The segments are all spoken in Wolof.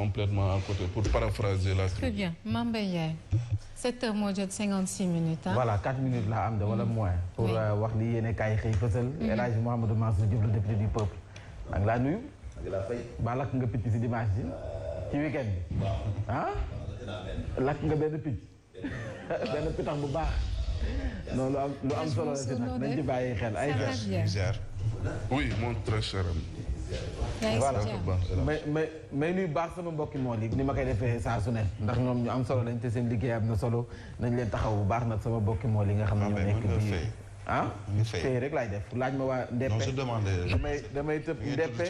complètement à côté pour paraphraser la. Très bien Mame Mbaye Ndiaye 7h moo jot 56 minutes. voilà 4 minutes laa am de wala moins. pour wax li yéene kaay xëy fësal. El Hadji Mouhamadou Mansour Diop le député du peuple. maa ngi laa nuyu. ba lakk nga picc si dimanche ji. ci week-end bi. ah. lakk nga benn picc. benn pitax bu baax. non lu am solo la si nag nañ ci bàyyi xel ay. oui mon très cher ami. voilà mais nuy baax sama mbokki mool yi ni ma koy defee saa su ne ndax ñoom ñu am solo lañ te seen liggéey am na solo nañ leen taxaw bu baax nag sama mbokki mool yi nga xam ne ñoo nekk bii fay rek laay def laaj ma waa ndeppe damay tëb ndeppe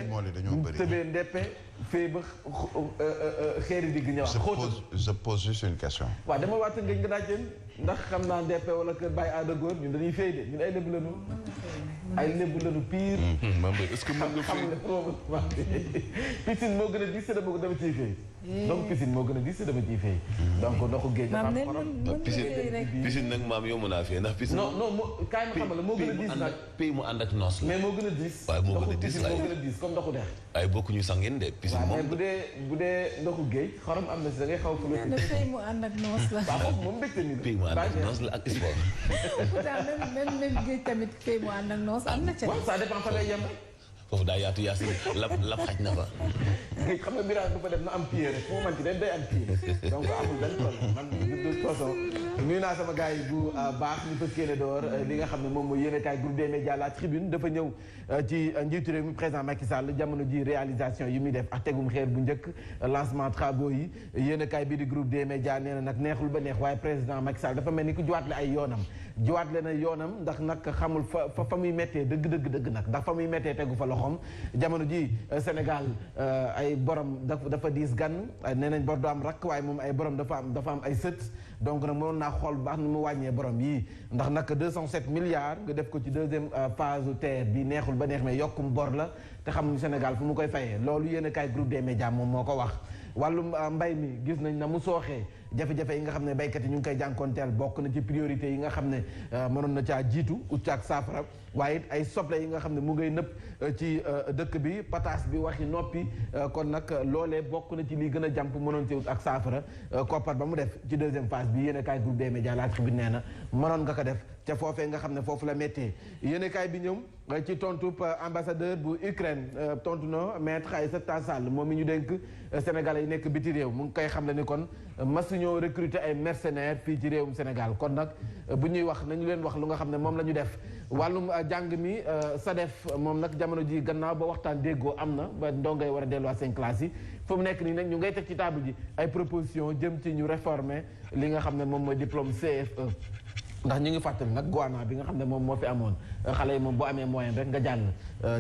tëbee ndeppe fee ba xeeri digg ñëwaat je pose juste une question waaw dama waata ngëj nga daaj ndax xam naa ndeppe wala kër bàyyi aada góor ñun dañuy fay de ñun ay lébu lañu ay lébu lañu pire est-ce que mën nga xam ne piscine moo gën a diis dama ciy fay donc piscine moo gën a diis dama ciy fay donc ndoxu géej dafa am xorom piscine nag maam yomb naa fee ndax piscine non kaay ma xamal la moo gën a diis nag pays mu ànd ak noos la mais moo gën a diis waaye moo gën a diis moo gën a diis comme ndoxu dex waaye bokkuñu sangin de piscine moom mais bu dee ndoxu géej xorom am na si da ngay xaw fu la pays mu ànd ak noos la waaw moom mbégte ni pays mu ànd ak noos la ak sport pourtant même géej tamit pays mu ànd ak noos am na ca ça dépend fa lay yem foofu daa yaatu yaasin lap xaj na fa géej xam nga birage bu fa def na am pied rek fu mu manti day am pied donc amul benn problème man de toute façon nuyu naa sama gars yi bu baax ñu fas yéene door li nga xam ne moom mooy yéenekaay groupe des médias La Tribune dafa ñëw ci njiitu réew mi président Macky Sall jamono ji réalisation yi muy def ak tegum xeer bu njëkk lancement travaux yi yéenekaay bi di groupe des médias nee na nag neexul ba neex waaye président Macky Sall dafa mel ni ku jiwaatle ay yoonam jiwaatle na yoonam ndax nag xamul fa muy méttee dëgg nag ndax fa muy méttee tegu fa loxoom jamono ji Sénégal ay borom dafa diis gan nee nañ bor du am rakk waaye moom ay borom dafa am ay sët donc nag mënoon naa xool baax nu mu wàññee borom yii ndax nag 207 milliards nga def ko ci deuxième phase TER bi neexul ba neex mais yokkum bor la te xamuñu Sénégal fu mu koy fayee loolu yéen a kaay groupe des médias moom moo ko wax wàllum mbay mi gis nañ na mu sooxee jafe-jafe yi nga xam ne baykat yi ñu ngi koy jànkoonteel bokk na ci priorité yi nga xam ne mënoon na caa jiitu ut caag saafara waaye it ay soble yi nga xam ne mu ngay nëpp ci dëkk bi pataas bi waxi noppi kon nag loolee bokk na ci lii gën a jàmp mënoon ci ut ak saafara koppar ba mu def ci deuxième phase bi yéen a kaay groupe des médias La Tribune nee na mënoon nga ko def ca foofee nga xam ne foofu la méttee yéen a kaay bi ñëw ci tontu ambassadeur bu Ukraine tontu na maître Aïssata Tall Sall moom mi ñu dénk Sénégalais yi nekk biti réew mu ngi koy xam ne ni kon masuñoo recruter ay mercenaires fii ci réewum Sénégal kon nag bu ñuy wax nañu leen wax lu nga xam ne moom la ñu def wàllum jàng mi SADEF moom nag jamono ji gannaaw ba waxtaan déggoo am na ba ndongay war a delluwaat seen classe yi fu mu nekk nii nag ñu ngay teg ci table ji ay proposition jëm ci ñu réformer li nga xam ne moom mooy diplôme CFE ndax ñu ngi fàttali nag Goana bi nga xam ne moom moo fi amoon xale yi moom boo amee moyen rek nga jàll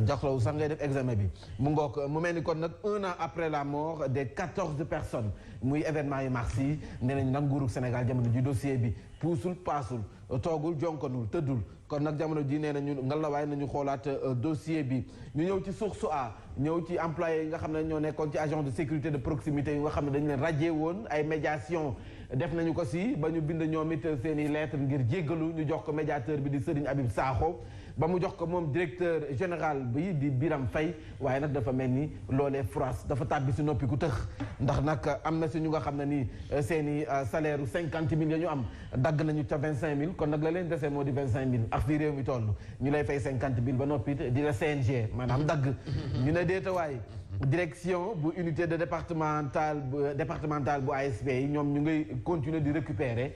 joxlawu sax ngay def examen bi mu ngoog mu mel ni kon nag 1 an après la mort des 14 personnes muy événement yu mars yi nee nañ nag nguuru Sénégal jamono ji dossier bi puusul paasul toogul jonkanul tëddul kon nag jamono ji nee nañu ngalawaay nañu xoolaat dossier bi ñu ñëw ci source A ñëw ci employé yi nga xam ne ñoo nekkoon ci agent de sécurité de proximité yi nga xam ne dañu leen radié woon ay médiation def nañu ko si ba ñu bind ñoom it seen i lettre ngir jéggalu ñu jox ko médiateur bi di Serigne Habib Sakho ba mu jox ko moom directeur général bi di Biram Faye waaye nag dafa mel ni loolee France dafa tàbbi si noppi ku tëx ndax nag am na si ñu nga xam ne nii seen i salaire 50 000 ñu am dagg nañu ca 25 000 kon nag la leen dese moo di 25 000 ak fii réew mi toll ñu lay fay 50 000 ba noppi di la CNG maanaam dagg ñu ne déetawaay direction bu unité de départementale bu ASP yi ñoom ñu ngay continuer di récupérer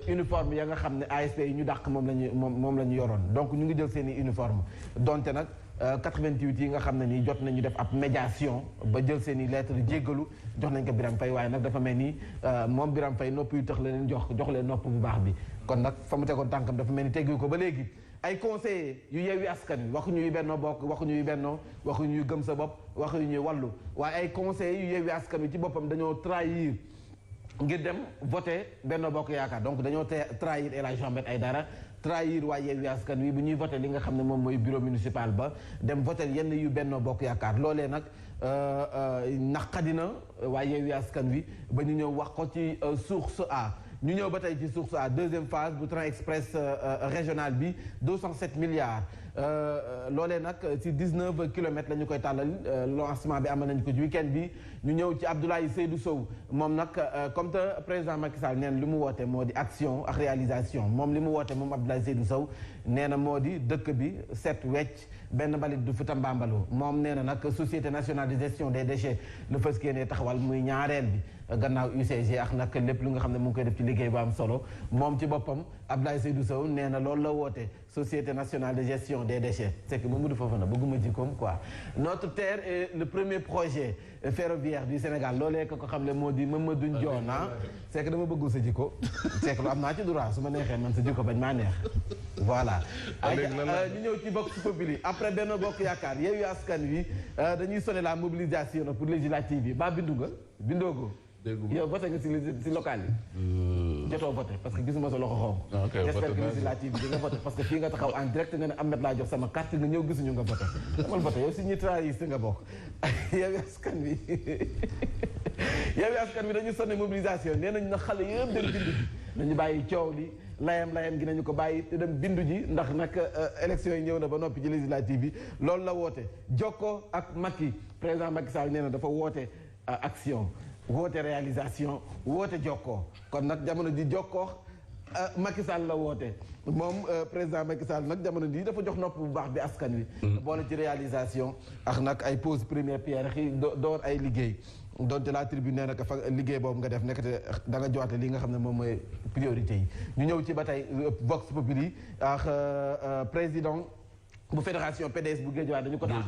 uniforme ya nga xam ne ASP yi ñu dàq moom la ñu yoroon donc ñu ngi jël seen i uniforme donte nag 88 yi nga xam ne nii jot nañu def ab médiation ba jël seen i lettre jéggalu jox nañ ko Biram Faye waaye nag dafa mel ni moom Biram Faye nopp yu tax la leen jox leen nopp bu baax bi kon nag fa mu tegoon tànkam dafa mel ni teggu ko ba léegi ay conseillers yu Yewwi Askan Wi waxuñu yu Benno Bokk waxuñu yu Benno waxuñu yu Gëm Sa Bopp waxuñu yu Wallu waaye ay conseillers yu Yewwi Askan Wi ci boppam dañoo trahir ngir dem voter Benno Bokk Yaakaar donc dañoo trahir El Hadji Ahmed Aïdara trahir waa Yewwi Askan Wi bu ñuy voter li nga xam ne moom mooy bureau municipal ba dem voter yenn yu Benno Bokk Yaakaar loolee nag naqadina waa Yewwi Askan Wi ba ñu ñëw wax ko ci source A ñu ñëw ba tey ci source A deuxième phase bu train express régional bi 207 milliards loolee nag ci 19 kilomètres la ñu koy tàllal lancement bi amal nañu ko ci week-end bi ñu ñëw ci Abdoulaye Seydou Sow moom nag comme te président Macky Sall neen li mu woote moo di action ak réalisation moom li mu woote moom Abdoulaye Seydou Sow nee na moo di dëkk bi set wecc benn mbalit du futa mbambaloo moom nee na nag société nationale de gestion des déchets lu fës kee ne taxawal muy ñaareel bi gannaaw UCG ak nag lépp lu nga xam ne mu ngi koy def ci liggéey bu am solo moom ci boppam Abdoulaye Seydou Sow nee na loolu la woote société nationale de gestion des déchets c'est que Mamadou Fofana bëgguma jikkoom quoi notre terre est le premier projet ferroviaire du Sénégal loolee ko xam ne moo di Mamadou Ndione c'est que dama bëggu sa jikko c'est que lu am naa ci droit su ma neexee man sa jikko bañ maa neex voilà ñu ñëw ci Vox Populi après Benno Bokk Yaakaar Yewwi Askan Wi dañuy sonné la mobilisation pour législative yi ba bindu nga bindoogo yow voté nga si local yi jotoo voté parce que gisuma sa loxo xonk j'espère que législative bi di nga voté parce que fii nga taxaw en direct nga ne Ahmed laa jox sama carte nga ñëw gisuñu nga voté amal voté yow si ñi trahiste nga bokk Yewwi Askan Wi Yewwi Askan Wi dañu sonné mobilisation nee nañ na xale yëpp dem bindu ji nañu bàyyi coow li layam gi nañu ko bàyyi te dem bindu ji ndax nag élection yi ñëw na ba noppi ci législative bi loolu la woote jokkoo ak Macky président Macky Sall nee na dafa woote action woote réalisation woote jokkoo kon nag jamono ji jokkoo Macky Sall la woote moom président Macky Sall nag jamono ji dafa jox nopp bu baax bi askan wi boole ci réalisation ak nag ay pose première pierre xi door ay liggéey donte la tribune nee naka fa liggéey boobu nga def nekkate da nga joxate li nga xam ne moom mooy priorité yi ñu ñëw ci ba tey Vox Populi ak président bu fédération PDS bu Guédiawaye dañu ko dàq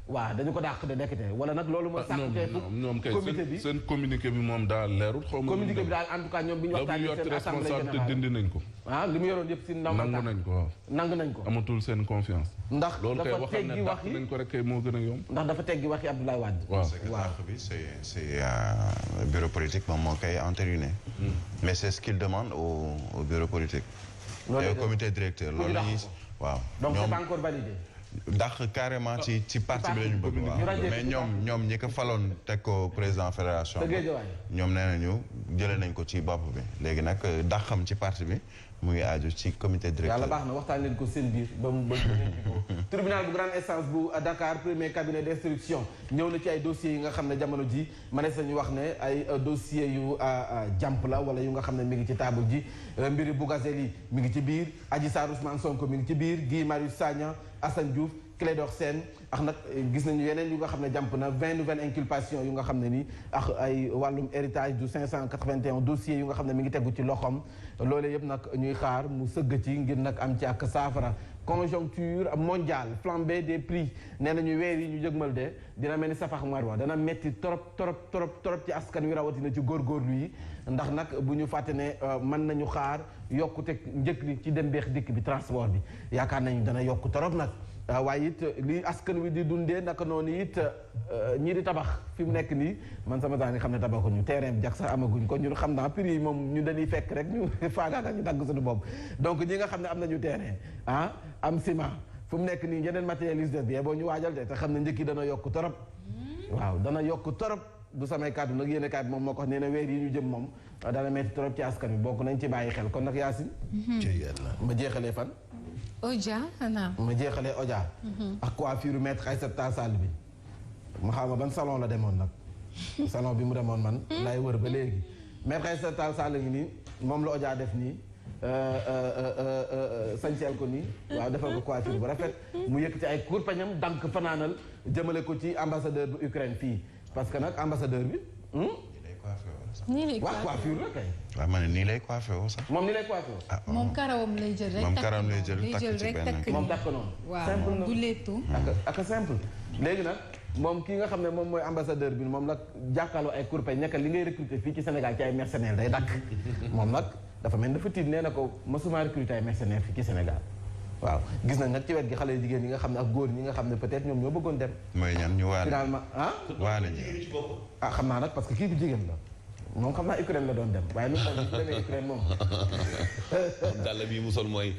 waaw dañu ko dàq de nekkate wala nag loolu mooy sàkkutee ñoom kay comité bi seen communiqué bi moom daal leerul xaw ma communiqué bi daal en tout cas ñoom bi ñu waxtaanee seen assemblée générale dindi nañ ko li mu yoroon yëpp si ndaw nangu nañ ko waaw nangu nañ ko amatul seen confiance ndax loolu kay dafa waxal teggi ne wax dàq nañ ko rek kay moo gën a yomb ndax dafa teggi waxi Abdoulaye Wade waaw dàq bi c'est bureau politique moom moo koy entériné mais c'est ce qu'il demande au bureau politique et au comité directeur loolu la ñuy waaw donc c'est pas encore validé dàq carrément ci parti bi la ñu bëgg waaw mais ñoom ñi ko faloon teg ko président fédération ñoom nee nañu jëlee nañ ko ci bopp bi léegi nag dàqam ci parti bi mu ngi aaju ci comité directeur yàlla baax na waxtaan leen ko seen biir ba mu ko tribunal bu grande instance bu Dakar premier cabinet d'instruction ñëw na ci ay dossiers yi nga xam ne jamono ji manees nañu wax ne ay dossiers yu jàmp la wala yu nga xam ne mi ngi ci table ji mbiri Bougazelli mi ngi ci biir Adji Sarr Ousmane Sonko mi ngi ci biir Guy Marius Sagna Assane Diouf Clédor Sène ak nag gis nañu yeneen yu nga xam ne jàmp na 20 nouvelles inculpations yu nga xam ne ni ak ay wàllum héritage du 581 dossiers yu nga xam ne mi ngi tegu ci loxoom loolee yëpp nag ñuy xaar mu sëgg ci ngir nag am ci ak saafara conjoncture mondiale flambée des prix nee nañu weer yi ñu jëgmal de dina mel ni safax marwa dana metti trop ci askan wi rawatina ci góorgóorlu yi ndax nag bu ñu fàtte ne mën nañu xaar yokkute njëkk li ci dem beex dikk bi transport bi yaakaar nañu dana yokk trop nag waaye it li askan wi di dundee naka noonu it ñii di tabax fi mu nekk nii man sama daa ngi xam ne tabaxuñu terrain bi jag sax amaguñ ko ñun xam naa prix yi moom ñu dañuy fekk rek ñu faagaagal ñu dagg suñu bopp donc ñi nga xam ne am nañu terrain am ciment fu mu nekk nii yeneen matérialiste bi boo ñu waajal te xam ne njëkk yi dana yokk torop waaw dana yokk torop du samay kàddu nag yéen kaay bi moom moo ko wax nee na weer yi ñu jëm moom dana metti torop ci askan wi bokk nañ ci bàyyi xel kon nag Yacine ma jeexalee fan Oja xanaa. ma jeexalee Oja. ak coiffure maître Aïssata Sall bi. ma xaw ma ban salon la demoon nag. salon bi mu demoon man. lay wër ba léegi. maître Aïssata Sall ngi nii moom la Oja def nii. sañseel ko nii. waaw defal ko coiffure bu rafet. mu yëkkati ay kurpañam dank fanaanal jëmale ko ci ambassadeur bu Ukraine fii parce que nag ambassadeur bi. nii lay wax coiffure la kay. waaw ma ne nii lay coiffé woo sax. moom nii lay coiffé woo. moom karawam lay jël rek. moom karawam lay jël takk moom takk noonu. waaw moom du leetu. ak simple. léegi nag moom kii nga xam ne moom mooy ambassadeur bi moom nag jàkkaarloo ay kurpeñ nekk li ngay recruter fii ci Sénégal ci ay mercenaires day dakk moom nag dafa mel dafa tiit nee na ko mësuma recruter ay mercenaires fii ci Sénégal. waaw gis nañ nag ci wet gi xale jigéen ñi nga xam ne ak góor ñi nga xam ne peut-être ñoom ñoo bëggoon dem. mooy ñan ñu waane finalement waane ñi. xam naa nag parce que kii bi jigéen la. moom xam naa Ukraine la doon dem waaye nu mu demee Ukraine moom. dàll bi mu sol mooy.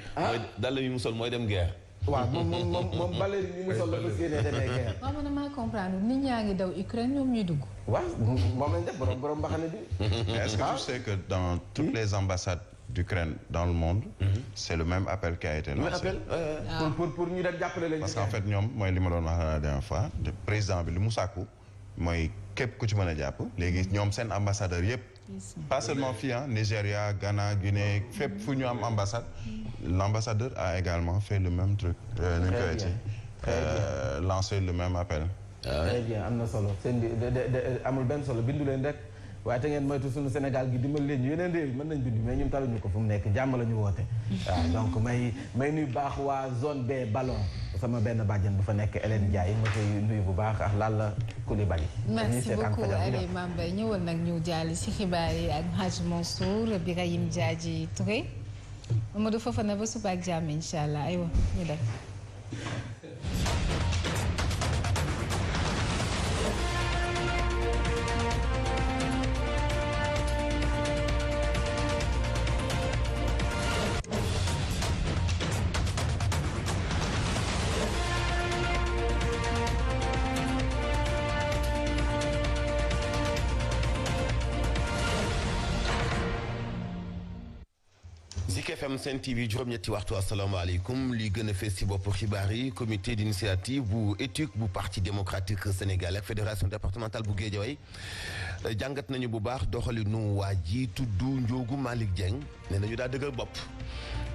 dàll bi mu sol mooy dem guerre. waaw moom Valérie ni mu sol la fas yéenee demee guerre. waaw man maa comprendre nit ñaa ngi daw Ukraine ñoom ñuy dugg. waaw moom lañ def borom mbaxane bi. Est-ce que tu sais que dans toutes les ambassades d'Ukraine dans le monde. C'est le même appel qui a été lancé. pour ñu dem jàppale leen. parce qu'en fait ñoom mooy li ma doon wax la dernière fois président bi li mu sàkku mooy képp ku ci mën a jàpp léegi ñoom seen ambassadeur yëpp. pas seulement fii Nigeria Ghana Guinée fépp fu ñu am ambassade. l'ambassadeur a également fait le même truc. nu ñu koy lancé le même appel. très bien am na solo seen amul benn solo bindu leen rek. waaye te ngeen moytu suñu Sénégal gi dimbali leen ñu yeneen réew yi mën nañ bind mais ñun taluñu ko fu mu nekk jàmm la ñu woote. waaw donc may nuyu baax waa zone B ballon sama benn bàjjen bu fa nekk Hélène Ndiaye ma koy nuyu bu baax ak Lalla Coulibaly. merci beaucoup Aliou Mame Mbaye ñëwal nag ñu jàll ci xibaar yi ak Hadj Mansour Birahim Diadji Touré Mamadou Fofana ba suba ak jàmm incha allah aywa ñu dem. FM Sen TV juróom-ñetti waxtu asalaamaaleykum li gën a fees ci bopp xibaar yi comité d'initiative bu éthique bu parti démocratique sénégalais ak fédération départementale bu Guédiawaye jàngat nañu bu baax doxalinu waa ji tudd Ndiogou Malick Dieng nee nañu daa dëgër bopp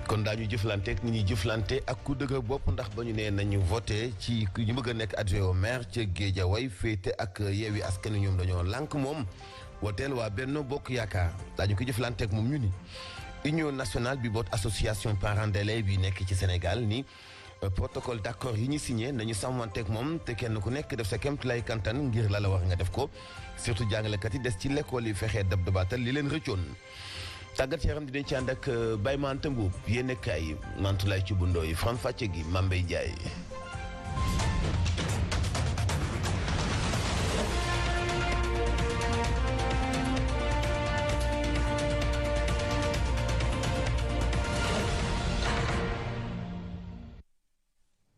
kon daañu jëflante ak ni ñuy jëflante ak ku dëgër bopp ndax ba ñu nee nañu voté ci ñu bëgg a nekk adjoint au maire ca Guédiawaye féete ak Yewwi Askan Wi ñoom dañoo lànk moom woteel waa Benno Bokk Yaakaar daañu ko jëflante ak moom ñu ni Union nationale bi boot association parents d'élèves bi nekk ci Sénégal ni protocole d'accord yi ñu signé nañu sàmmanteeg moom te kenn ku nekk def sa kéemtulaay kantan ngir la wax nga def ko surtout jàngalekat yi des ci l'école yi fexee dab dabaatal li leen rëccoon. tàggat yaram dinañ ci ànd ak Baye Mante Mbuub yéen kaay Mantulaay ci bundoo yi faram fàcce gi Mame Mbaye Ndiaye.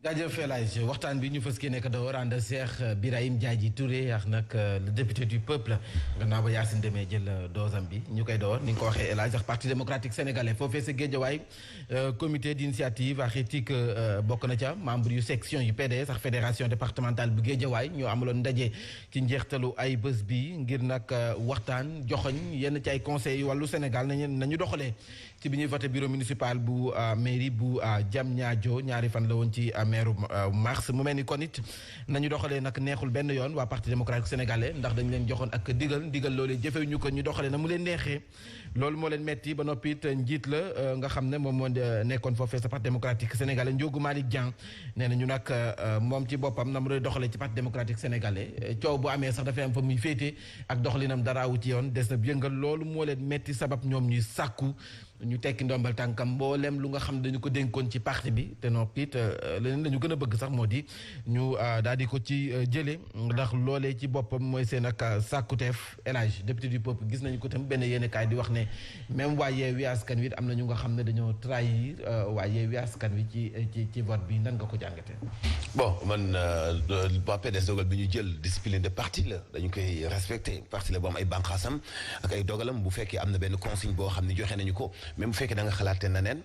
jaajëf El Hadj waxtaan bi ñu fës kii nekk door ànd Cheikh Birahim Diadji Touré ak nag le député du peuple gannaaw ba Yacine Demee jël doosam bi ñu koy door ni nga ko waxee El Hadj ak parti démocratique sénégalais foofee sa Guédiawaye comité d'initiative ak éthique bokk na ca membre yu section yu PDS ak fédération départementale bu Guédiawaye ñoo amaloon ndaje ci njeextalu ay bés bi ngir nag waxtaan joxoñ yenn ci ay conseils wàllu Sénégal nañu doxalee ci bi ñuy voté bureau municipal bu mairie bu Diamniadio ñaari fan la woon ci meeru mars mu mel ni kon it nañu doxalee nag neexul benn yoon waa parti démocratique sénégalais ndax dañu leen joxoon ak ndigal loolee jëfew ñu ko ñu doxalee na mu leen neexee loolu moo leen metti ba noppi it njiit la nga xam ne moom moo nekkoon foofee sa parti démocratique sénégalais Ndiogou Malick Dieng nee na ñu nag moom ci boppam na mu doon doxalee ci parti démocratique sénégalais coow bu amee sax dafay am fa muy féete ak doxalinam daraawu ci yoon des na yëngal loolu moo leen metti sabab ñoom ñuy sàkku ñu tekki ndombal tànkam mboolem lu nga xam ne dañu ko dénkoon ci parti bi te noppi it leneen la ñu gën a bëgg sax moo di ñu daal di ko ci jëlee ndax loolee ci boppam mooy seen ak sàkkuteef El Hadj député du peuple gis nañu ko tam benn yéenekaay di wax ne même waa Yewwi Askan Wi am na ñu nga xam ne dañoo trahir waa Yewwi Askan Wi ci vote bi nan nga ko jàngatee. bon man waa PDS dogal bi ñu jël discipline de parti la dañu koy respecté parti la bu am ay bànqaasam ak ay dogalam bu fekkee am na benn consigne boo xam ne joxe nañu ko. même bu fekkee da nga xalaatee na neen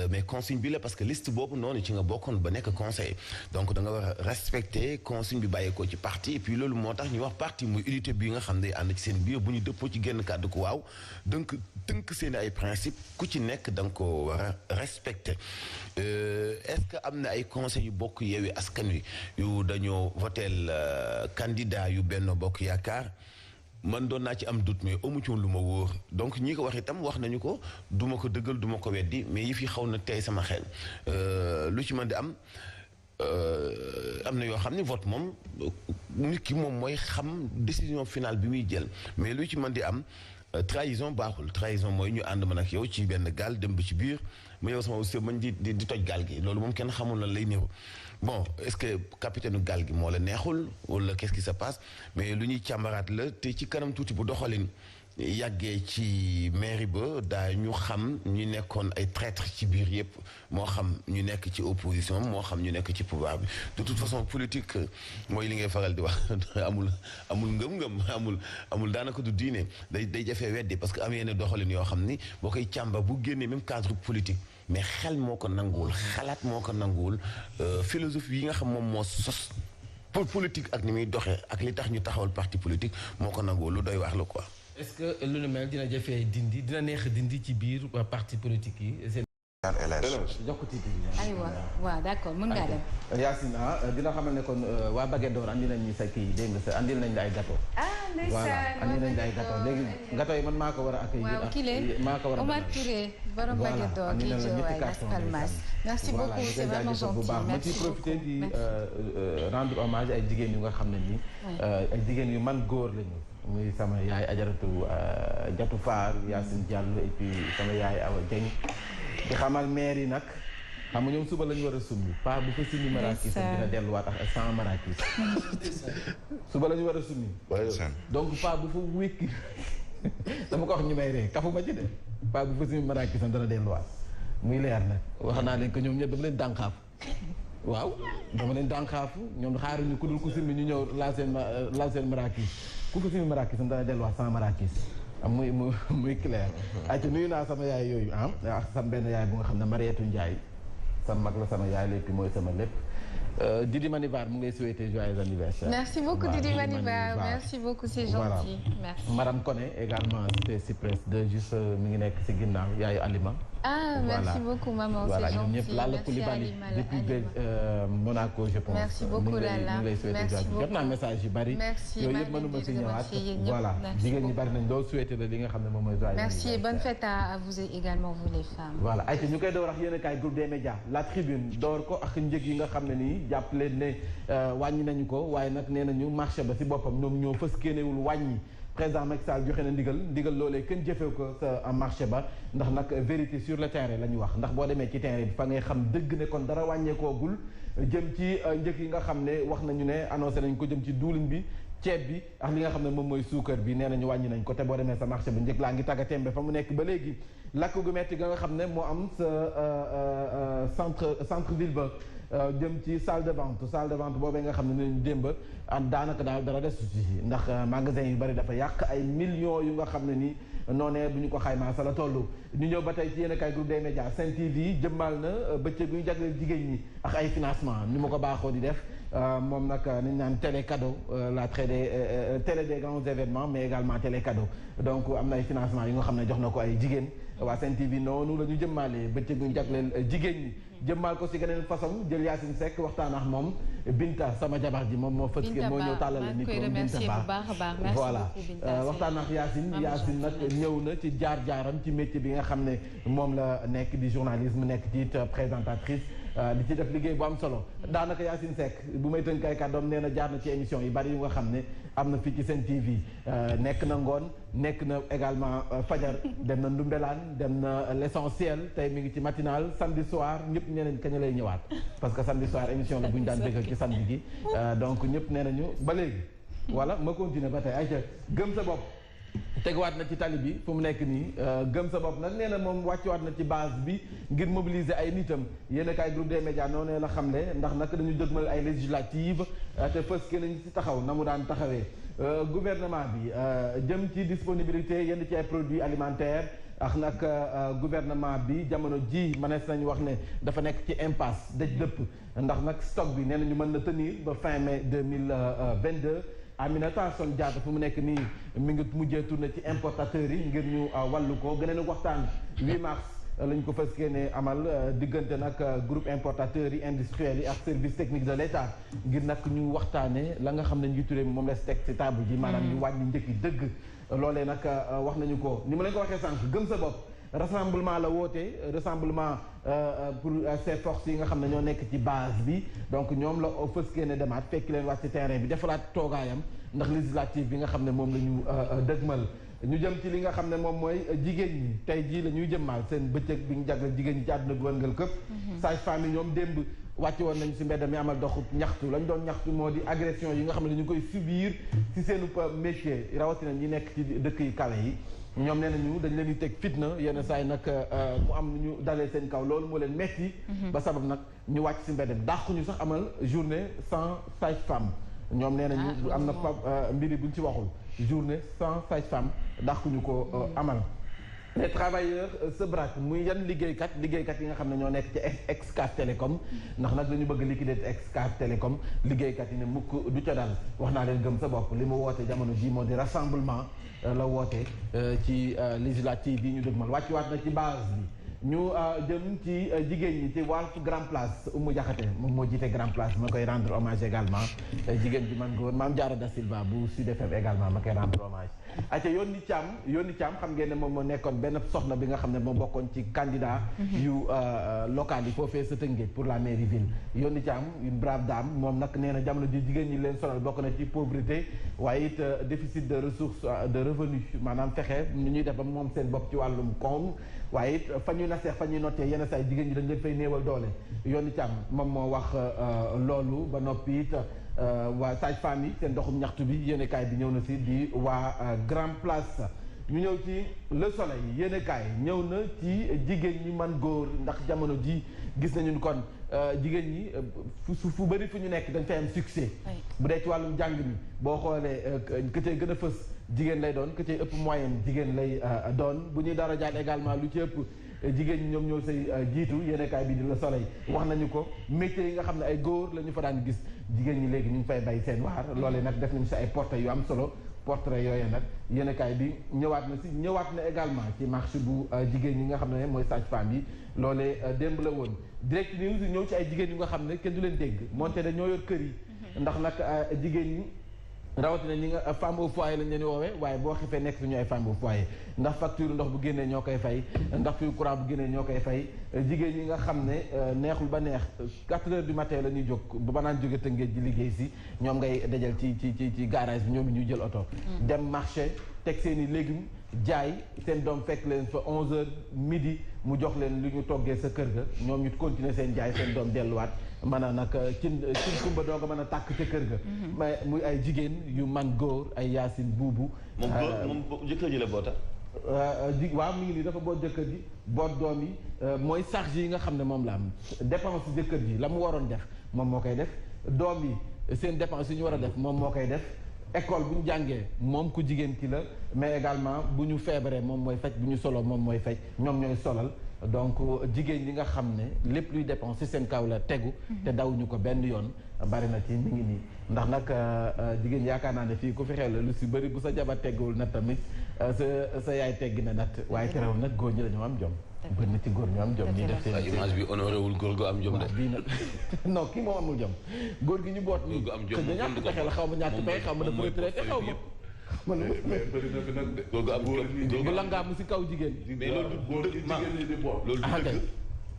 mais consigne bi la parce que liste boobu noonu ci nga bokkoon ba nekk conseil donc da nga war a respecter consigne bi bàyyeekoo ci parti et puis loolu moo tax ñu wax parti muy unité bi nga xam ne ànd ci seen biir bu ñu dëppoo ci génn kàddu ko waaw donc tënk seen ay principe ku ci nekk da nga ko war a respecter est-ce que am na ay conseils yu bokk Yewwi Askan Wi yu dañoo voteel candidat yu Benno Bokk Yaakaar man doon naa ci am doute mais amu ci woon lu ma wóor donc ñi ko wax itam wax nañu ko duma ko dëggal duma ko weddi mais yi fi xaw na tey sama xel lu ci mën di am na yoo xam ne vote moom nit ki moom mooy xam décision finale bi muy jël mais lu ci mën di am trahison baaxul trahison mooy ñu ànd man ak yow ci benn gaal dem ba ci biir ma yow sama aussi mañ di toj gaal gi loolu moom kenn xamul lan lay niru bon est-ce que capitaine gaal gi moo la neexul wala qu'est-ce qui se passe mais lu ñuy càmbaraat la te ci kanam tuuti bu doxalin yàggee ci mairie ba daa ñu xam ñu nekkoon ay traître ci biir yëpp moo xam ñu nekk ci opposition moo xam ñu nekk ci pouvoir bi de toute façon politique mooy li ngay faral di wax amul ngëm-ngëm amul daanaka du diine day jafee weddi parce que am yenn doxalin yoo xam ni boo koy càmba bu génnee même cadre politique mais xel moo ko nanguwul xalaat moo ko nanguwul philosophie yi nga xam moom moo sos pour politique ak ni muy doxee ak li tax ñu taxawal parti politique moo ko nanguwul lu doy wax la quoi. est-ce que lu nu mel dina jafee dindi dina neex dindi ci biir parti politique yi. jox ko titre bi. aywa waaw d'accord mën ngaa dem. Yacine dina xamal ne kon waa Baguette d'Or andi nañ ñu sa kii dégg nga sa andil nañ la ay gâteau. ndeysaan voilà andi nañ la ay gâteau léegi gâteau yi man maa ko war a accueillir. waaw kii maa ko war a Omar Touré borom Baguette d'Or kii ci waay Las Palmas. merci beaucoup c'est vraiment gentil ma ciy profité di rendre hommage ay jigéen yu nga xam ne nii. ay jigéen yu man góor lañu. muy sama yaay ajaratu Jatu Faar Yacine Diallo et puis sama yaay Awa Dieng di xamal maire yi nag xam nga ñoom suba lañu war a summi pas bu fa summi marakis dina delluwaat ak 100 marakis suba lañu war a summi donc pas bu fa wékki dama ko wax ñu may ree kafu ma ci de pas bu fa summi marakis dana delluwaat muy leer nag wax naa leen que ñoom ñëpp dama leen dànqaaf waaw dama leen dànqaafu ñoom xaaruñu ku dul ku summi ñu ñëw laal seen marakis ku fa summi marakis dana delluwaat 100 marakis muy clair ay ci nuyu naa sama yaay yooyu sama benn yaay bu nga xam ne Mariétou Ndiaye sama mag la sama yaay lépp mooy sama lépp Didi Manivar mu ngay souhaiter joyeux anniversaire. Merci beaucoup Didi Manivar, merci beaucoup, c'est gentil. Merci. Madame Koné également c'était Cyprès de juste mi ngi nekk si ginnaaw yaayu Alima. Merci beaucoup maman, c'est gentil. Ñëpp Lalla Coulibaly depuis Monaco je pense. Merci beaucoup Lalla. Merci beaucoup. Jot naa message yu bari. Merci. Yooyu yëpp mënuma si ñëwaat. Voilà jigéen ñi bari nañ loolu souhaiter la li nga xam ne moom mooy joyeux merci et bonne fête à vous également vous les femmes. Voilà ay ñu koy door ak yéen a kaay groupe des médias La Tribune door ko ak njëg yi nga xam ne nii jàpp leen ne wàññi nañu ko waaye nag nee nañu marché ba si boppam ñoom ñoo fës kéenewul wàññi président Macky Sall joxe na ndigal loolee kenn jëfew ko sa marché ba ndax nag vérité sur le terrain la ñu wax ndax boo demee ci terrain bi fa ngay xam dëgg ne kon dara wàññeekoogul jëm ci njëg yi nga xam ne wax nañu ne annoncé nañ ko jëm ci duulin bi ceeb bi ak li nga xam ne moom mooy suukar bi nee nañu wàññi nañ ko te boo demee sa marché ba njëg laa ngi tagga tembe fa mu nekk ba léegi lakk gu metti ga nga xam ne moo am sa centre ville ba jëm ci salle de vente boobee nga xam ne nañu démb daanaka daal dara desu ci ndax magasin yu bari dafa yàq ay millions yu nga xam ne ni noonee bu ñu ko xaymaa sa la toll ñu ñëw ba tey ci yéen a kaay groupe des médias Sen TV jëmmal na bëccëg yu ñu jagleel jigéen ñi ak ay financement ni ma ko baaxoo di def moom nag nañ naan télé cadeau la télé des grands événements mais également télé cadeau donc am na ay financement yu nga xam ne jox na ko ay jigéen waa Sen TV noonu la ñu jëmmalee bëccëg yu ñu jagleel jigéen ñi jëmmal ko si geneen façon jël Yacine Seck waxtaan ak moom Binta sama jabar ji moom moo fës moo ñëw tàllal micro Binta Ba voilà waxtaan ak Yacine nag ñëw na ci jaar-jaaram ci métier bi nga xam ne moom la nekk di journalisme nekk ci présentatrice di ci def liggéey bu am solo daanaka Yacine Seck bu may tënk ay kàddoom nee na jaar na ci émission yu bari yu nga xam ne am na fii ci Sen TV nekk na ngoon nekk na également fajar dem na Ndumbelaan dem na l'essentiel tey mi ngi ci matinal samedi soir ñëpp nee nañ kañ lay ñëwaat parce que samedi soir émission la bu ñu daan déggal ci samedi gi donc ñëpp nee nañu ba léegi voilà ma continuer ba tey ayca gëm sa bopp teguwaat na ci tali bi fu mu nekk nii gëm sa bopp nag nee na moom wàccuwaat na ci base bi ngir mobiliser ay nitam yéen a kaay groupe des médias noonu la xam ne ndax nag dañu dëgmal ay législative te fës ke nañu ci taxaw na mu daan taxawee gouvernement bi jëm ci disponibilité yenn ci ay produits alimentaires ak nag gouvernement bi jamono ji mënees nañu wax ne dafa nekk ci impasse dëj dëpp ndax nag stock bi nee nañu mën na tenir ba fin mai 2022 Aminata Assome Diatta fu mu nekk nii mi ngi mujjee tourné ci importateurs yi ngir ñu wàllu ko gëneen waxtaan 8 mars lañ ko fas yéene amal diggante nag groupe importateurs yi industriels yi ak service technique de l'État ngir nag ñu waxtaane la nga xam ne njiitu réew mi moom la teg ci table ji maanaam ñu wàññi njëkk yi dëgg loolee nag wax nañu ko ni ma leen ko waxee sànq gëm sa bopp rassemblement la woote rassemblement pour ces forces yi nga xam ne ñoo nekk ci base bi donc ñoom la fës génne demaat fekk leen wàcc ci terrain bi defalaat toogaayam ndax législative bi nga xam ne moom la ñu dëgmal ñu jëm ci li nga xam ne moom mooy jigéen ñi tey jii la ñuy jëmmaal seen bëccëg bi ñu jagleel jigéen ñi ci àdduna bi wërngal këpp sage-femme yi ñoom démb wàcc woon nañu si mbedd mi amal doxu ñaxtu lañ doon ñaxtu moo di agression yi nga xam ne ñu koy subir si seenu métier rawatina ñi nekk ci dëkk yi kawe yi ñoom nee nañu dañ leen di teg fitna yenn saa yi nag mu am ñu dalee seen kaw loolu moo leen metti ba sabab nag ñu wàcc si mbedd dàq ñu sax amal journée sans sage-femme ñoom nee nañu am na mbiri buñ ci waxul journée sans sage-femme dàq ñu ko amal les travailleurs se braquent muy yan liggéeykat yi nga xam ne ñoo nekk ci Excaf Télécom ndax nag dañu bëgg liquider Excaf Télécom liggéeykat yi ne mukk du ca dal wax naa leen gëm sa bopp li mu woote jamono ji moo di rassemblement la woote ci législative yi ñu dëgmal wàccuwaat na ci base bi ñu jëm ci jigéen ñi ci Walf Grand Place Oumou Diakhaté moom moo jiite Grand Place ma koy rendre hommage également jigéen bi man góor Mame Diarra Da Silva bu Sud FM également ma koy rendre hommage aca Yoni Thiam xam ngeen ne moom moo nekkoon benn soxna bi nga xam ne moo bokkoon ci candidat yu local yi foofee sa Tëngéej pour la mairie ville Yoni Thiam une brave dame moom nag nee na jamono ji jigéen ñi leen sonal bokk na ci pauvreté waaye it déficit de ressources de revenu maanaam fexe ni ñuy def ba moom seen bopp ci wàllum koom waaye it fa ñuy naseex fa ñuy nottee yenn saa yi jigéen ñi dañ leen fay néewal doole Yoni Thiam moom moo wax loolu ba noppi it waa sage-femme yi seen doxum ñaxtu bi yéenekaay bi ñëw na si di waa Grand Place ñu ñëw ci Le Soleil yéenekaay ñëw na ci jigéen ñi man góor ndax jamono ji gis nañu kon jigéen ñi fu bëri fu ñu nekk dañ fay am succès bu dee ci wàllum jàng mi boo xoolee que cay gën a fës jigéen lay doon que cay ëpp moyenne jigéen lay doon bu ñuy dara jaal également lu ci ëpp jigéen ñi ñoom ñoo say jiitu yéenekaay bi di Le Soleil wax nañu ko métiers yi nga xam ne ay góor la ñu fa daan gis jigéen ñi léegi ñu ngi fay bay seen waar loolee nag def nañu si ay portraits yu am solo portrait yooyu nag yéenekaay bi ñëwaat na également ci marché bu jigéen ñi nga xam ne mooy sage-femme yi loolee démb la woon Direct News ñëw ci ay jigéen yu nga xam ne kenn du leen dégg moonte dañoo yor kër yi ndax nag jigéen ñi rawatina ñi nga femme au foyer lañ leen di woowee waaye boo xefee nekk suñu ay femme au foyer ndax facture ndox bu génnee ñoo koy fay ndax fii courant bu génnee ñoo koy fay jigéen ñi nga xam ne neexul ba neex 4 heures du matin la ñuy jóg ba naan jóge Tëngéej ji liggéey si ñoom ngay dajal ci garage bi ñoom it ñuy jël oto dem marché teg seen i légumes jaay seen doom fekk leen fa 11h midi mu jox leen lu ñu toggee sa kër ga ñoom ñu continuer seen jaay seen doom delluwaat mën a nag cin kumba doo nga mën a tàkk ca kër ga mais muy ay jigéen yu man góor ay Yacine Boubou moom jëkkër ji la boota waaw mi ngi nii dafa boot jëkkër ji boot doom yi mooy charge yi nga xam ne moom la am dépense jëkkër ji la mu waroon def moom moo koy def doom yi seen dépense yi ñu war a def moom moo koy def école bu ñu jàngee moom ku jigéen ki la mais également bu ñu feebaree moom mooy faj bu ñu solo moom mooy faj ñoom ñooy solal donc jigéen ñi nga xam ne lépp luy dépense ci seen kaw la tegu te dawuñu ko benn yoon bari na ci mi ngi nii ndax nag jigéen yaakaar naa ne fii ku fi xew la lu si bëri bu sa jabar tegguwul nag tamit sa yaay teggi na nat waaye terewul nag góor ñi dañoo am jom bëri na ci góor ñu am jom ñi def seen image bi honoré wul góor gu am jom de bii nag non kii moom amul jom góor gi ñu boot nii xëy na ñàkk pexe la xaw ma ñàkk pexe xaw ma dafa retraité xaw ma man mais bëri na fi nag de. góor gu am jom bu la ngaa mu si kaw jigéen mais loolu góor gi jigéen ñi di boot. loolu du dëgg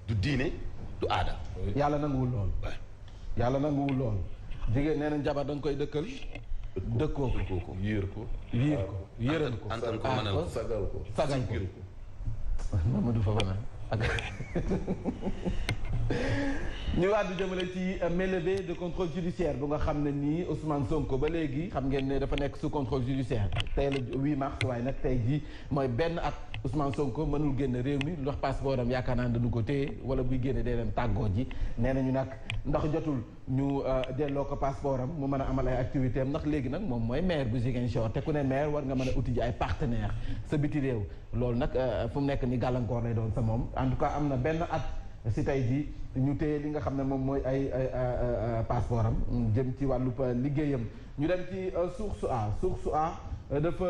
du diine du aada yàlla nanguwul lool yàlla nanguwul lool jigéen nee na jabar da nga koy dëkkal dëkkoo ko yiir ko yëral ko antan ko mënal ko sagal ko Mamadou Fofana ak ñu wàddu jëmale ci mélevé de contrôle judiciaire bu nga xam ne nii Ousmane Sonko ba léegi xam ngeen ne dafa nekk sous contrôle judiciaire tey la 8 mars waaye nag tey jii mooy benn at Ousmane Sonko mënul génn réew mi lu wax passeport am yaakaar naa ne dañu ko téye wala buy génne day dem tàggoo ji nee nañu nag ndax jotul ñu delloo ko passeport am mu mën a amal ay activité am ndax léegi nag moom mooy maire bu Ziguinchor te ku ne maire war nga mën a uti ji ay partenaire sa biti réew loolu nag fu mu nekk ni gàllankoor lay doon sa moom en tout cas am na benn at si tey jii ñu téye li nga xam ne moom mooy ay passeport am jëm ci wàllu liggéeyam ñu dem ci source A dafa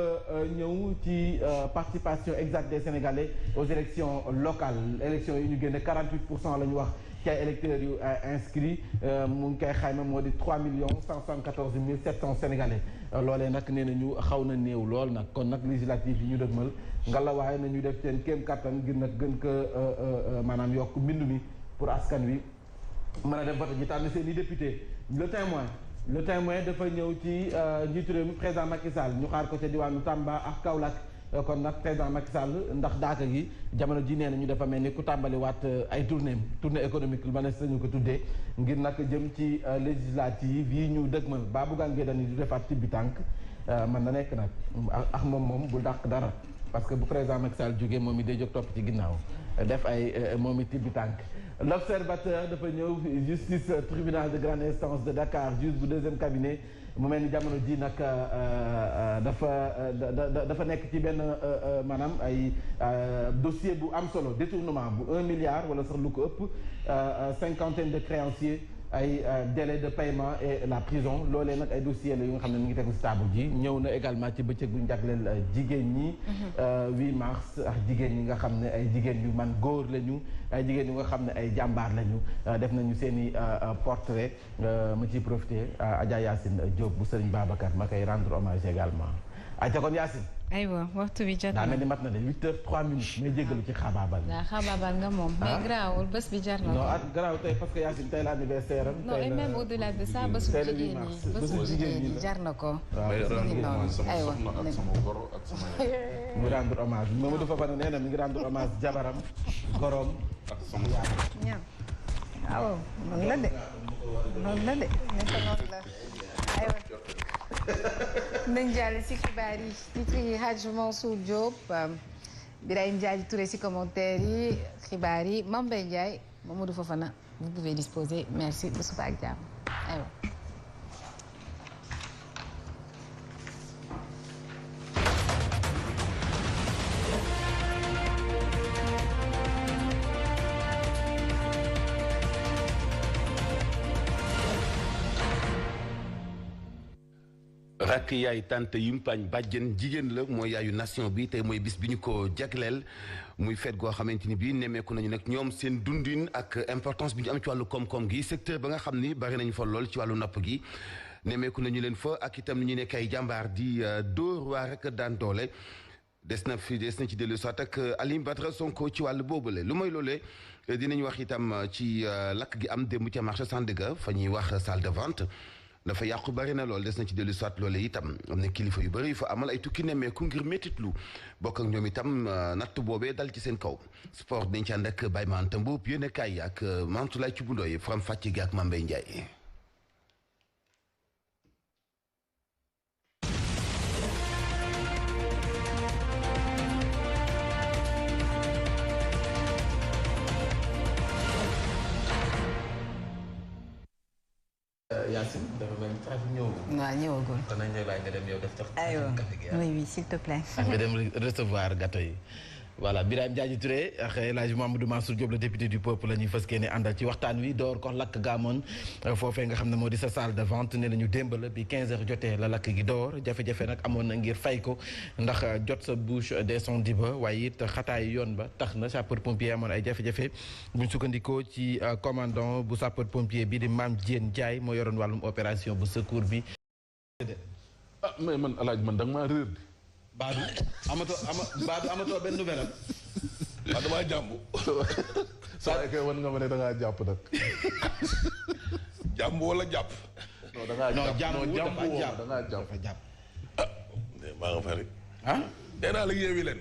ñëw ci participation exacte des Sénégalais aux élections locales élections yi ñu génne 48% la ñu wax ci ay électeurs yu inscrits mu ngi koy xayma moo di 3 174 700 Sénégalais loolee nag nee na ñu xaw na néew lool nag kon nag législative yi ñu dëgmal ngallaawaay na ñu def seen kéem kattan ngir nag gën ko maanaam yokk mbindu mi pour askan wi mën a dem vote ji tànn seen i député le témoin dafa ñëw ci njiitu réew mi président Macky Sall ñu xaar ko ca diwaanu Tamba ak Kaolack kon nag président Macky Sall ndax daaka gi jamono ji nee na ñu dafa mel ni ku tàmbaliwaat ay tournée économique lu ma ne sañu ko tuddee ngir nag jëm ci législative yi ñu dëgmal ba Bougane Gueye Dany di defaat ci bi tànk man na nekk nag ak moom bu dàq dara parce que bu président Macky Sall jógee moom it day jóg topp ci ginnaaw def ay moom it bi tànk l'observateur dafa ñëw justice tribunal de grande instance de Dakar juge bu deuxième cabinet mu mel ni jamono ji nag dafa nekk ci benn maanaam ay dossier bu am solo détournement bu 1 milliard wala sax lu ko ëpp cinquantaine de créanciers ay délai de paiement et la prison loolee nag ay dossiers la yu nga xam ne mi ngi tegu ci table ji ñëw na également ci bëccëg bu ñu jagleel jigéen ñi 8 mars ak jigéen ñi nga xam ne ay jigéen yu man góor lañu ay jigéen yu nga xam ne ay jàmbaar lañu def nañu seen i portrait ma ciy profité Adja Yacine Diop bu Serigne Babacar ma koy rendre hommage également ayca kon Yacine aywa waxtu bi jot na daa mel ni mat na de 8h03 may jéggalu ci xaabaabal. waaw xaabaabal nga moom. mais garaawul bés bi jar na ko. non garaaw tey parce que Yacine tey la anniversaire am. non et même au-delà de ça bésu jigéen ñi jar na ko. waaw aywa mu rendre hommage Mamadou Fofana nee na mi ngi rendre hommage jabaram gorom ak sama ñaar waaw noonu la de noonu la de nekk noonu la aywa nañ jàll si xibaar yi titre yi Hadj Mansour Diop Birahim Diadji Touré si commentaire yi xibaar yi Mame Mbaye Ndiaye Mamadou Fofana vous pouvez disposer merci ba suba ak jàmm aywa rakk yaay tante yumpaañ bàjjen jigéen la mooy yaayu nation bi tey mooy bis bi ñu ko jagleel muy feet goo xamante ni bii nemmeeku nañu nag ñoom seen dundin ak importance bi ñu am ci wàllu koom-koom gi secteur ba nga xam ni bari nañu fa lool ci wàllu napp gi nemmeeku nañu leen fa ak itam ni ñu nekk ay jàmbaar di dóor waa rek daan doole des na ci dellu soit ak Alioune Badara Sonko ci wàllu boobule lu mooy loolee dinañ wax itam ci lakk gi am démb ca marché Sandaga fa ñuy wax salle de vente dafa yàqu bari na lool des na ci dellu soit loole itam am na kilifa yu bëri yu fa amal ay tukki nemmeeku ngir méttitlu bokk ak ñoom itam natt boobee dal ci seen kaw sport dañ ci ànd ak Baye Manta Mbuub yéene kaay ak Mantoulaye ci bundooy faram fàcce gi ak Mame Mbaye Ndiaye. Yacine dafa mel ni trafic ñëwagul. waaw ñëwagul. kon nañ lay bàyyi nga dem yow def tax. aywa oui s'il te plaît. nga dem recevoir gâteau yi. voilà Birahim Diadji Touré ak El Hadj Mamadou Mansour Diop le député du peuple la ñuy fas yéene àndal ci waxtaan wi door ko lakk gaamoon foofee nga xam ne moo di sa salle de vente ne nañu démb la bi 15h jotee la lakk gi door jafe-jafe nag amoon na ngir fay ko ndax jot sa bouche d'incendie ba waaye it xataayu yoon ba tax na sapeur pompier amoon ay jafe-jafe buñ sukkandikoo ci commandant bu sapeur pompier bi di Mame Diène Ndiaye moo yoroon wàllum opération bu secours bi. ah mais man alaaj man da nga maa réer di. Baadu amatoo benn nouvelle am. waaw damaa jàmbu. saa kay wan nga ma ne da ngaa jàpp nag. jàmbu wala jàpp. non da ngaa jàpp non jàmbu da ngaa jàpp. ah maa nga fa rek. ah. nee naa la yeewi leen.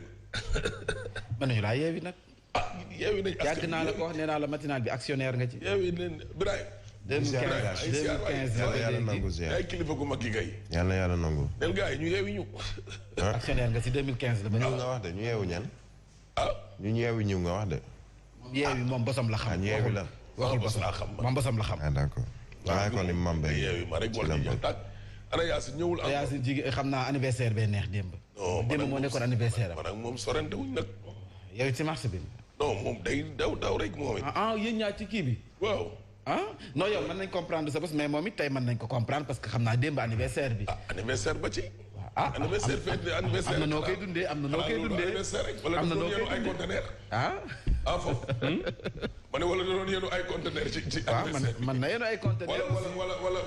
mën nañu laa yeewi nag. ah yeewi nañ. yàgg naa la ko wax nee naa la matinal bi actionnaire nga ci. yeewi leen Birahim. 2015 yàlla nangu ziar ay kilifa gu mag gi kay. yàlla nangu. nel gars yi ñu yeewi ñu. actionnaire nga ci 2015 la ba ñu nga wax de ñu yeewu ñan. ah ñu yeewu ñëw nga wax de. yeewi moom bosam la xam. ñu yeewi la. waxul bosam laa xam moom bosam la xam. ah d'accord. waaye kon ni Mame Mbaye yeewi ma rek wala ñu tàkk. ana Yacine ñëwul te Yacine jigéen xam naa anniversaire bee neex démb. non démb moo nekkoon anniversaire am. man ak moom sorante wuñ nag. yow ci marché bi. non moom day daw rek moom it. yéen ñaar ci kii bi. waaw. non yow mën nañ comprendre sa bos mais moom it tey mën nañ ko comprendre parce que xam naa démb anniversaire bi. anniversaire ba ci. anniversaire fête anniversaire. am na noo koy dundee am na noo koy dundee. anniversaire rek wala am na da noo doon koy yenu ay dundee conteneur. foofu. ma ne wala da doon yenu ay conteneur ci anniversaire bi. man na yenu ay conteneur.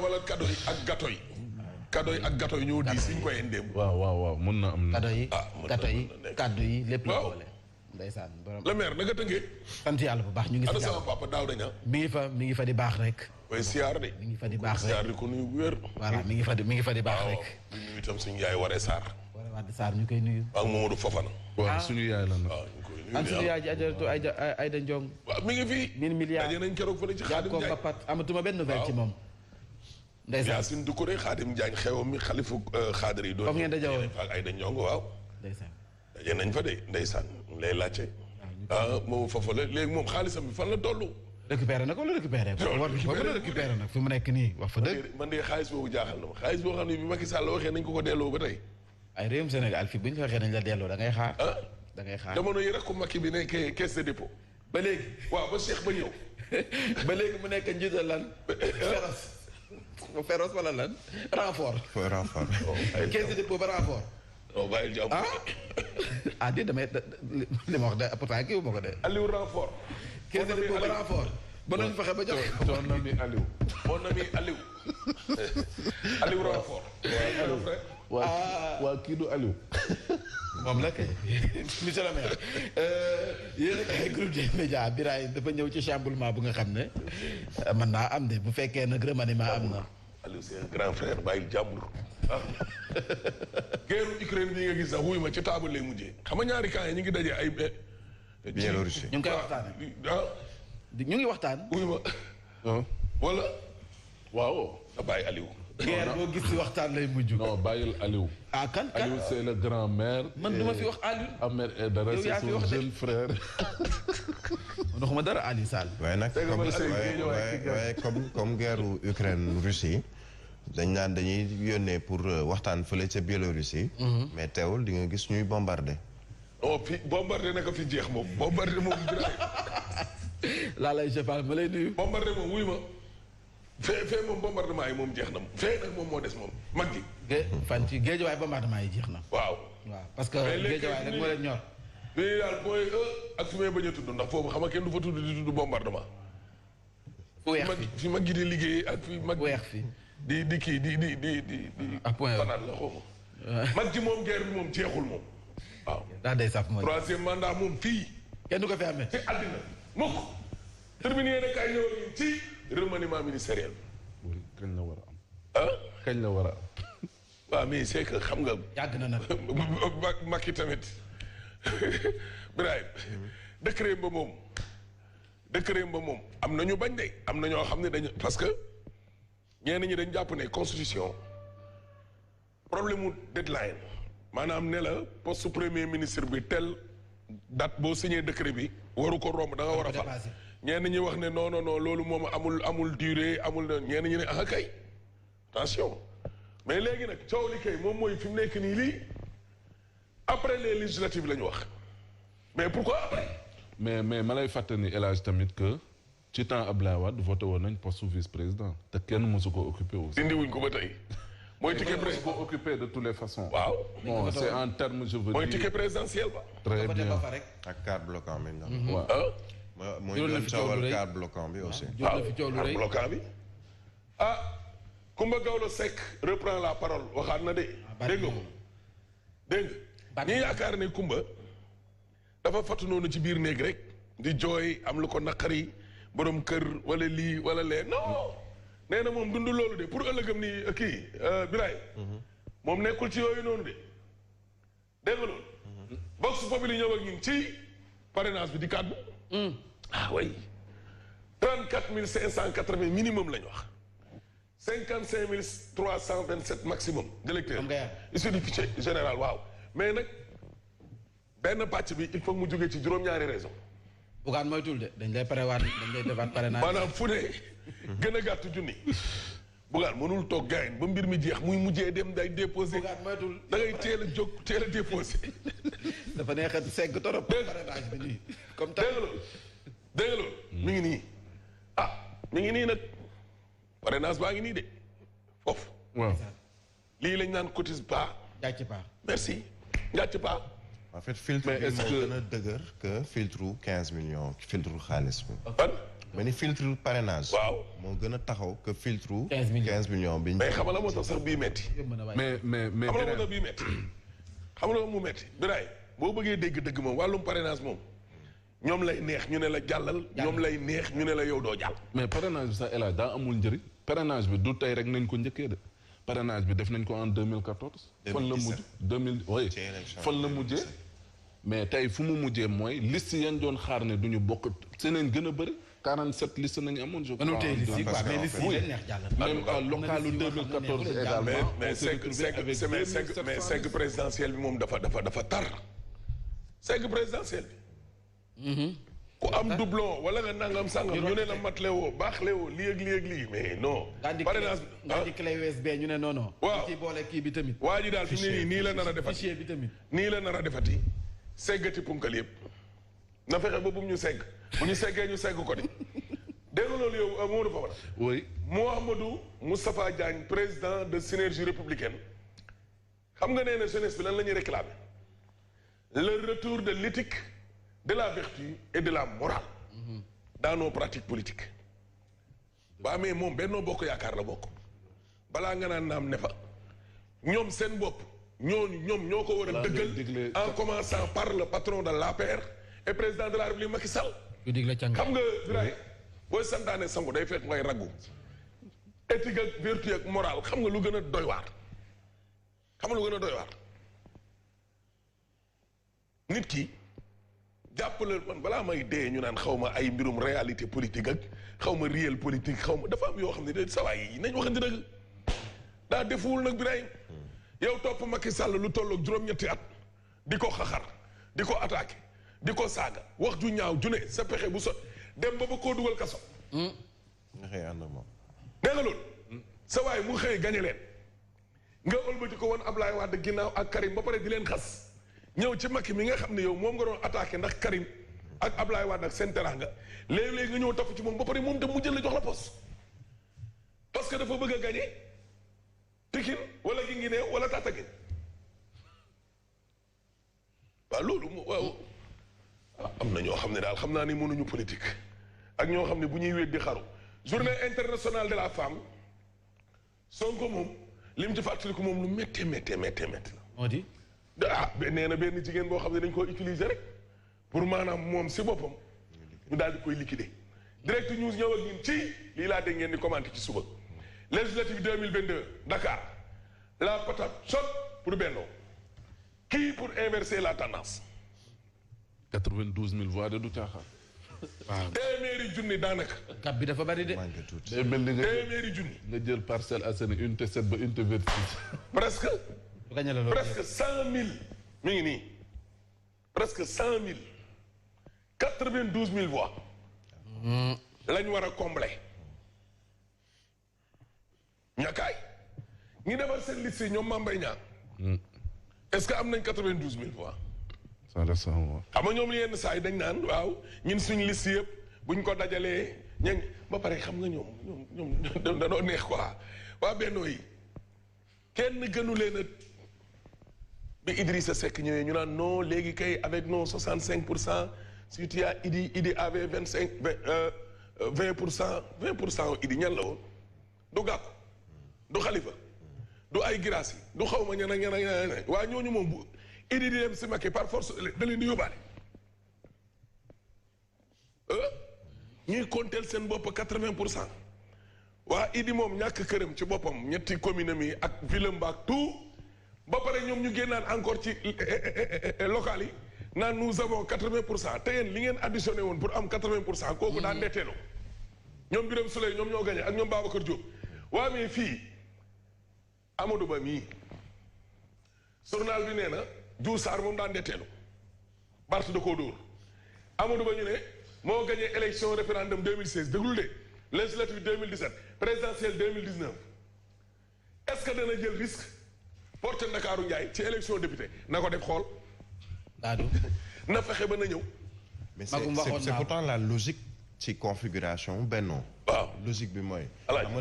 wala cadeau yi ak gâteau yi. cadeau yi ak gâteau yi ñoo diis ñu koy indee. waaw mun na am. cadeau yi gâteau yi kaddu yi lépp la waaw. boole. ndeysaan borom. la maire naka tënkee. sant yàlla bu baax ñu ngi si ana jàmm. sama papa daaw daña mi ngi fa di baax rek. koy siyaar de. mi ngi fa di baax rek siyaar di ko nuyu bu wér. voilà mi ngi fa di baax waaw rek. ñu nuyu itam suñu yaay waree Sarr. Wara Wade Sarr ñu koy nuyu. ak Mamadou Fofana. waaw suñu yaay la nag. waaw ñu koy nuyu. am suñu yaay ji ajaratu Aïda Ndiong. waaw mi ngi fi. 1000 milliards daje nañ keroog fële ci Xaadim Ndiaye. amatuma benn nouvelle ci moom. ndeysaan Yacine Doucouré Xaadim Ndiaye xewam mi xalifu xaadir yi doon. foofu ngeen dajewoon ak Aïda Ndiong waaw. ndeysaan. daje nañ fa de ndeysaan lay laajte. moom foofu la léegi moom xaalisam bi fan la toll. récupéré na ko wala récupéré ko. war na récupéré nag fi mu nekk nii wax fa dëgg. man de xaalis boobu jaaxal na ma xaalis boo xam ne bi Macky Sall waxee nañ ko delloo ba tey. ay réewum Sénégal fii bu ñu waxee nañ la delloo da ngay xaar. da ngay xaar jamono yi rek ko Macky bi nekk caisse de dépôt. ba léegi. waaw ba Cheikh ba ñëw. ba léegi mu nekk njiital lan. féroce wala lan. renfort. caisse de dépôt ba renfort. non bàyyil jàmm. di damay li ma wax de pourtant kii wu ma ko de. Aliou renfort. caisse de dépôt ba renfort. ba nañu fexe ba jox ton ami Aliou. mon ami Aliou. Aliou renfort. waa kii du Aliou. moom la kay monsieur le maire yéen a kay groupe des médias Biraye dafa ñëw ci chamboulement bu nga xam ne mën naa am de bu fekkee nag remaniement am na. Aliou c'est un grand frère bàyyil jàmbur. guerre Ukraine bi nga gis sax wuy ma ci table lay mujjee xam nga ñaari camps yi ñu ngi daje ay. Biélorussie ñu ngi koy waxtaanee. ñu ngi waxtaan. wuy ma. wala. waaw. nga bàyyi Aliou. guerre boo gis ci waxtaan lay mujj. non bàyyil Aliou. kan Aliou c'est le grand maire. man du ma fi wax Aliou. Ahmed Aïdara c'est son jeune frère. waxuma dara Aliou Sall. waaye nag comme guerre Ukraine Russie dañ naan dañuy yónnee pour waxtaan fële ca Biélorussie. mais teewul di nga gis ñuy bombardé. fi bombardé naka fi jeex moom bombardé moom Biraye. laa lay jëfal ma lay nuyu. bombardé moom wuy ma. fee moom bombardement yi moom jeex na fee nag moom moo des moom mag gi. fan ci géejawaay bombardement yi jeex na. waaw. parce que géejawaay rek moo leen ñor. lii daal mooy ak fi may bañ a tudd ndax foofu xam nga kenn du fa tudd di tudd bombardement. fu weex fi mag gi di liggéey ak fi mag. weex fi di kii di. ak point fanaan la xaw ma. mag gi moom guerre bi moom jeexul moom. waaw daa day saf mooy. troisième mandat moom fii. kenn du ko fi amee. ci àddina mukk. terminé rek ay ñëw ci. remaniement ministériel. kañ la war a am. kañ la war a am. waaw mais c'est que xam nga. yàgg na nag. Macky tamit Biraye. décret ba moom. am na ñu bañ de am na ñoo xam ne dañu parce que ñenn ñi dañ jàpp ne constitution problème mu deadline maanaam ne la poste premier ministre bi tel date boo signé décret bi waru ko romb da nga war a fal. ñenn ñi wax ne non loolu moom amul durée amul ñenn ñi ne ah kay attention mais léegi nag coow li kay moom mooy fi mu nekk nii lii après les législatives la ñu wax mais pourquoi après. mais ma lay fàttali El Hadj tamit que ci temps Abdoulaye Wade voté woon nañ poste vice président te kenn mosu ko occupé aussi. dindi wuñ ko ba tey. mooy ticket présidentiel ko occupé de toutes les façons. waaw. bon c'est en terme je veux dire. mooy ticket présidentiel ba. très bien ak carte bloquant bi. waaw. mooy doon coowal carte bloquant bi aussi. waaw carte bloquant bi. Coumba Gawlo Seck reprend la parole waxaat na de. dégg nga ko dégg nga. ñi yaakaar ne Coumba dafa fàttu noonu ci biir néeg rek di jooy am lu ko naqari borom kër wala lii wala lee non nee na moom dund loolu de pour ëllëgam ni kii Biraye. moom nekkul ci yooyu noonu de dégg nga loolu. Vox Populi ñëw ak ñun ci parrainage bi di kàddu. oui 34 580 minimum lañ wax 55 327 maximum d'électeurs issus du fichier général waaw mais nag benn pàcc bi il faut mu jógee ci juróom-ñaari raison. bugaan moytul de dañ lay parewaat dañ lay defaat parrainage. maanaam fu ne gën a gàtt junni bugaan mënul toog gaayen ba mbir mi jeex muy mujjee dem day déposé. bugaan moytul da ngay teel a jóg teel a déposé. dafa neex a segg torop. parrainage bi nii comme dégg nga loolu dégg nga loolu mi ngi nii mi ngi nii nag parrainage baa ngi nii de foofu. waaw lii lañ naan cotise pas. jàcc pas. merci njàcc pas. en fait filtre bi moo gën a dëgër que filtre 15 millions filtre xaalis bi. ban. mais ni filtre parrainage. waaw moo gën a taxaw que filtre. 15 millions bi. mais xam nga la moo tax sax bii metti. mais xam nga la moo tax bii metti. xam nga la mu metti Biraye boo bëggee dégg dëgg moom wàllum parrainage moom. ñoom lay neex ñu ne la jàllal. ñoom lay neex ñu ne la yow doo jàll. mais parrainage bi sax El Hadj daa amul njëriñ. parrainage bi du tey rek nañ ko njëkkee de parrainage bi def nañ ko en 2014. 2017 fan la mujj 2000 oui fan la mujjee. mais tey fu mu mujjee mooy liste yan doon xaar ne duñu bokk seneen gën a bëri 47 liste nañu amoon. je crois mais liste yi leen neex jàll. même localu 2014 également. mais 5 présidentielle bi moom dafa tar. 5 présidentielle bi. ku am doublon wala nga nangam sangam ñu ne la mat leewoo baax leewoo lii ak lii mais non. parrainage nga di clé USB ñu ne non. waaw ci boole kii bi tamit. waa ji daal fi mu ne nii la nar a defati fichier bi tamit. nii la nar a defati seggati punkal yëpp na fexe ba bu ñu segg bu ñu seggee ñu segg ko de dégg nga loolu yow Mamadou Fofana. oui Mouhamadou Moustapha Diagne président de Synergie républicaine xam nga nee na jeunesse bi lan la ñuy réclamer le retour de l'éthique de la vertu et de la morale dans nos pratiques politiques ba amee moom Benno Bokk Yaakaar la bokk balaa nga naan naam ne fa ñoom seen bopp ñoom ñoo ko war a dëggal en commençant par le patron de l'APR et président de la République Macky Sall xam nga Birahim booy santaane sangu day fekk ngay raggu éthique ak vertu ak morale xam nga lu gën a doy waar nit ki jàppale man balaa may dee ñu naan xaw ma ay mbirum réalité politique ak xaw ma réel politique xaw ma dafa am yoo xam ne de sawaay yi nañ waxante dëgg daa defuwul nag Birahim yow topp Macky Sall lu tolloog juróom-ñetti at di ko xaxar di ko attaqué di ko saaga wax ju ñaaw ju ne sa pexe bu sot dem ba koo dugal kaso. nga xëy ànd ak moom. dégg nga loolu. sa waay mu xëy gañe leen nga ëlbati ko woon Ablaye Wade ginnaaw ak Karim ba pare di leen xas ñëw ci Macky mi nga xam ne yow moom nga doon attaqué ndax Karim ak Ablaye Wade ak seen teraanga léegi-léegi nga ñëw topp ci moom ba pare moom tam mu jël la jox la poste parce que dafa bëgg a gañe Pikine wala gi ngi ne wala Tataguine waaw loolu waaw am na ñoo xam ne daal xam naa ni mënuñu politique ak ñoo xam ne bu ñuy wéet di xaru journée internationale de la femme Sonko moom li mu ci fàttaliku moom lu méttee la moo di nee na benn jigéen boo xam ne dañ koo utiliser rek pour maanaam moom si boppam ñu daal di koy liquider direct news ñëw ak ñun ci lii laa dégg ngeen di commenter ci suba législative 2022 Dakar la patate chaude pour Benno qui pour inverser la tendance 92 000 voix de du caaxaan. waaw téeméeri junni daanaka. cap bi dafa bari de. day mel ni téeméeri junni. nga jël Parcelles Assainies unité 7 ba unité 26. presque 100 000 mi ngi nii presque 100 000 92 000 voix. lañ war a combler. ñakaay ñi defar seen liste yi ñoom Mame Mbaye Niang est-ce que am nañ 92 000 voix. ça reste à voir. xam nga ñoom yenn saa yi dañ naan waaw ñun suñu liste yëpp buñ ko dajalee ña ba pare xam nga ñoom danoo neex quoi waa Benno yi kenn gënu leen a bi Idrissa Seck ñëwee ñu naan non léegi kay avec nos 65% si tu as Idi avait 20% Idi ñan la woon du Gakou du Khalifa du ay Girassi du xaw ma ñan ak ñan ak ñan waa ñooñu moom bu Idi di dem si Macky par force da leen di yóbbaale ñuy konteel seen bopp 80% waa Idi moom ñàkk këram ci boppam ñetti commune mi ak ville ak tout ba pare ñoom ñu génnaan encore ci local yi naan nous avons 80% te yéen li ngeen additionné woon pour am 80% kooku daan ndetteeloo ñoom Birame Souleye ñoom ñoo gagné ak ñoom Babacar Diop waa mais fii Amadou Ba mii journal bi nee na Diouf Sarr moom daan ndetteelu Barth da koo dóor Amadou Ba ñu ne moo gagné élection référendum 2016 déglu de législative 2017 présidentielle 2019 est-ce que dana jël risque porte Ndakaaru Ndiaye ci élection député na ko def xool na fexe ba na ñëw mais c'est pourtant la logique ci configuration Benno waaw logique bi mooy alaaj xam nga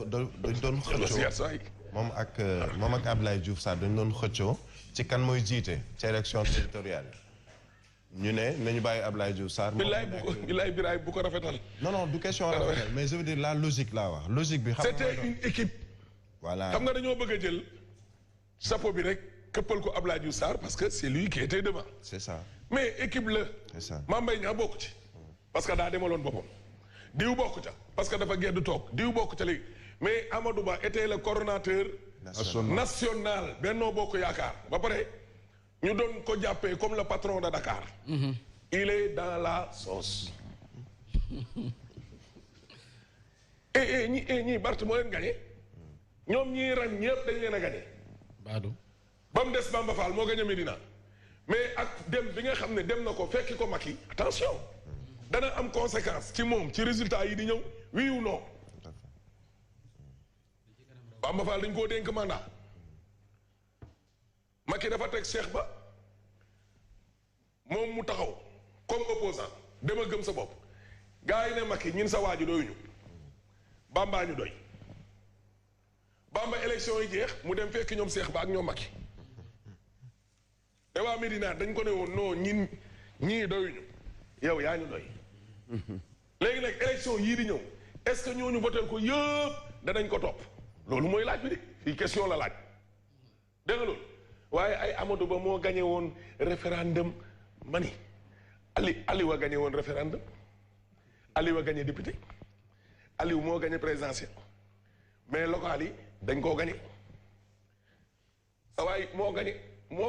dañ doon xëccoo moom ak Abdoulaye Diouf Sarr dañ doon xëccoo ci kan mooy jiite ci élection territoriale ñu ne nañu bàyyi Abdoulaye Diouf Sarr bilaay biraay bu ko rafetal non du question rafetal mais je veux dire la logique laa wax logique bi c'était une équipe voilà xam nga dañoo bëgg a jël chapeau bi rek këppal ko Abdoulaye Diouf Sarr parce que c'est lui qui était devant c'est ça mais équipe la c'est ça Mame Mbaye Niang bokk ci parce que daa demaloon boppam diw bokk ca parce que dafa gedd toog diw bokk ca léegi mais Amadou Ba était le coordonnateur national Benno Bokk Yaakaar ba pare ñu doon ko jàppee comme le patron de Dakar. Il est dans la sauce. ñii Bart moo leen gagné ñoom ñii rang ñëpp dañ leen a gagné. Badou. ba mu des Bamba Fall moo gagné Médina mais ak dem bi nga xam ne dem na ko fekki ko Macky attention dana am conséquence ci moom ci résultat yi di ñëw oui ou non. Bamba Fall dañ koo dénk mandat Macky dafa teg Cheikh Ba moom mu taxaw comme opposant dama gëm sa bopp gars yi ne Macky ñin sa waaju doyuñu Bamba ñu doy Bamba élection yi jeex mu dem fekk ñoom Cheikh Ba ak ñoom Macky te waa Médina dañ ko ne woon non ñii doyuñu yow yaa ñu doy léegi nag élection yii di ñëw est-ce que ñooñu votel ko yëpp danañ ko topp loolu mooy laaj bi de fii question la laaj dégg nga loolu waaye ay Amadou Ba moo gagné woon référendum mani Aliou a gagné woon référendum Aliou a gagné député Aliou moo gagné présidentiel mais local yi dañ koo gagné sa waay moo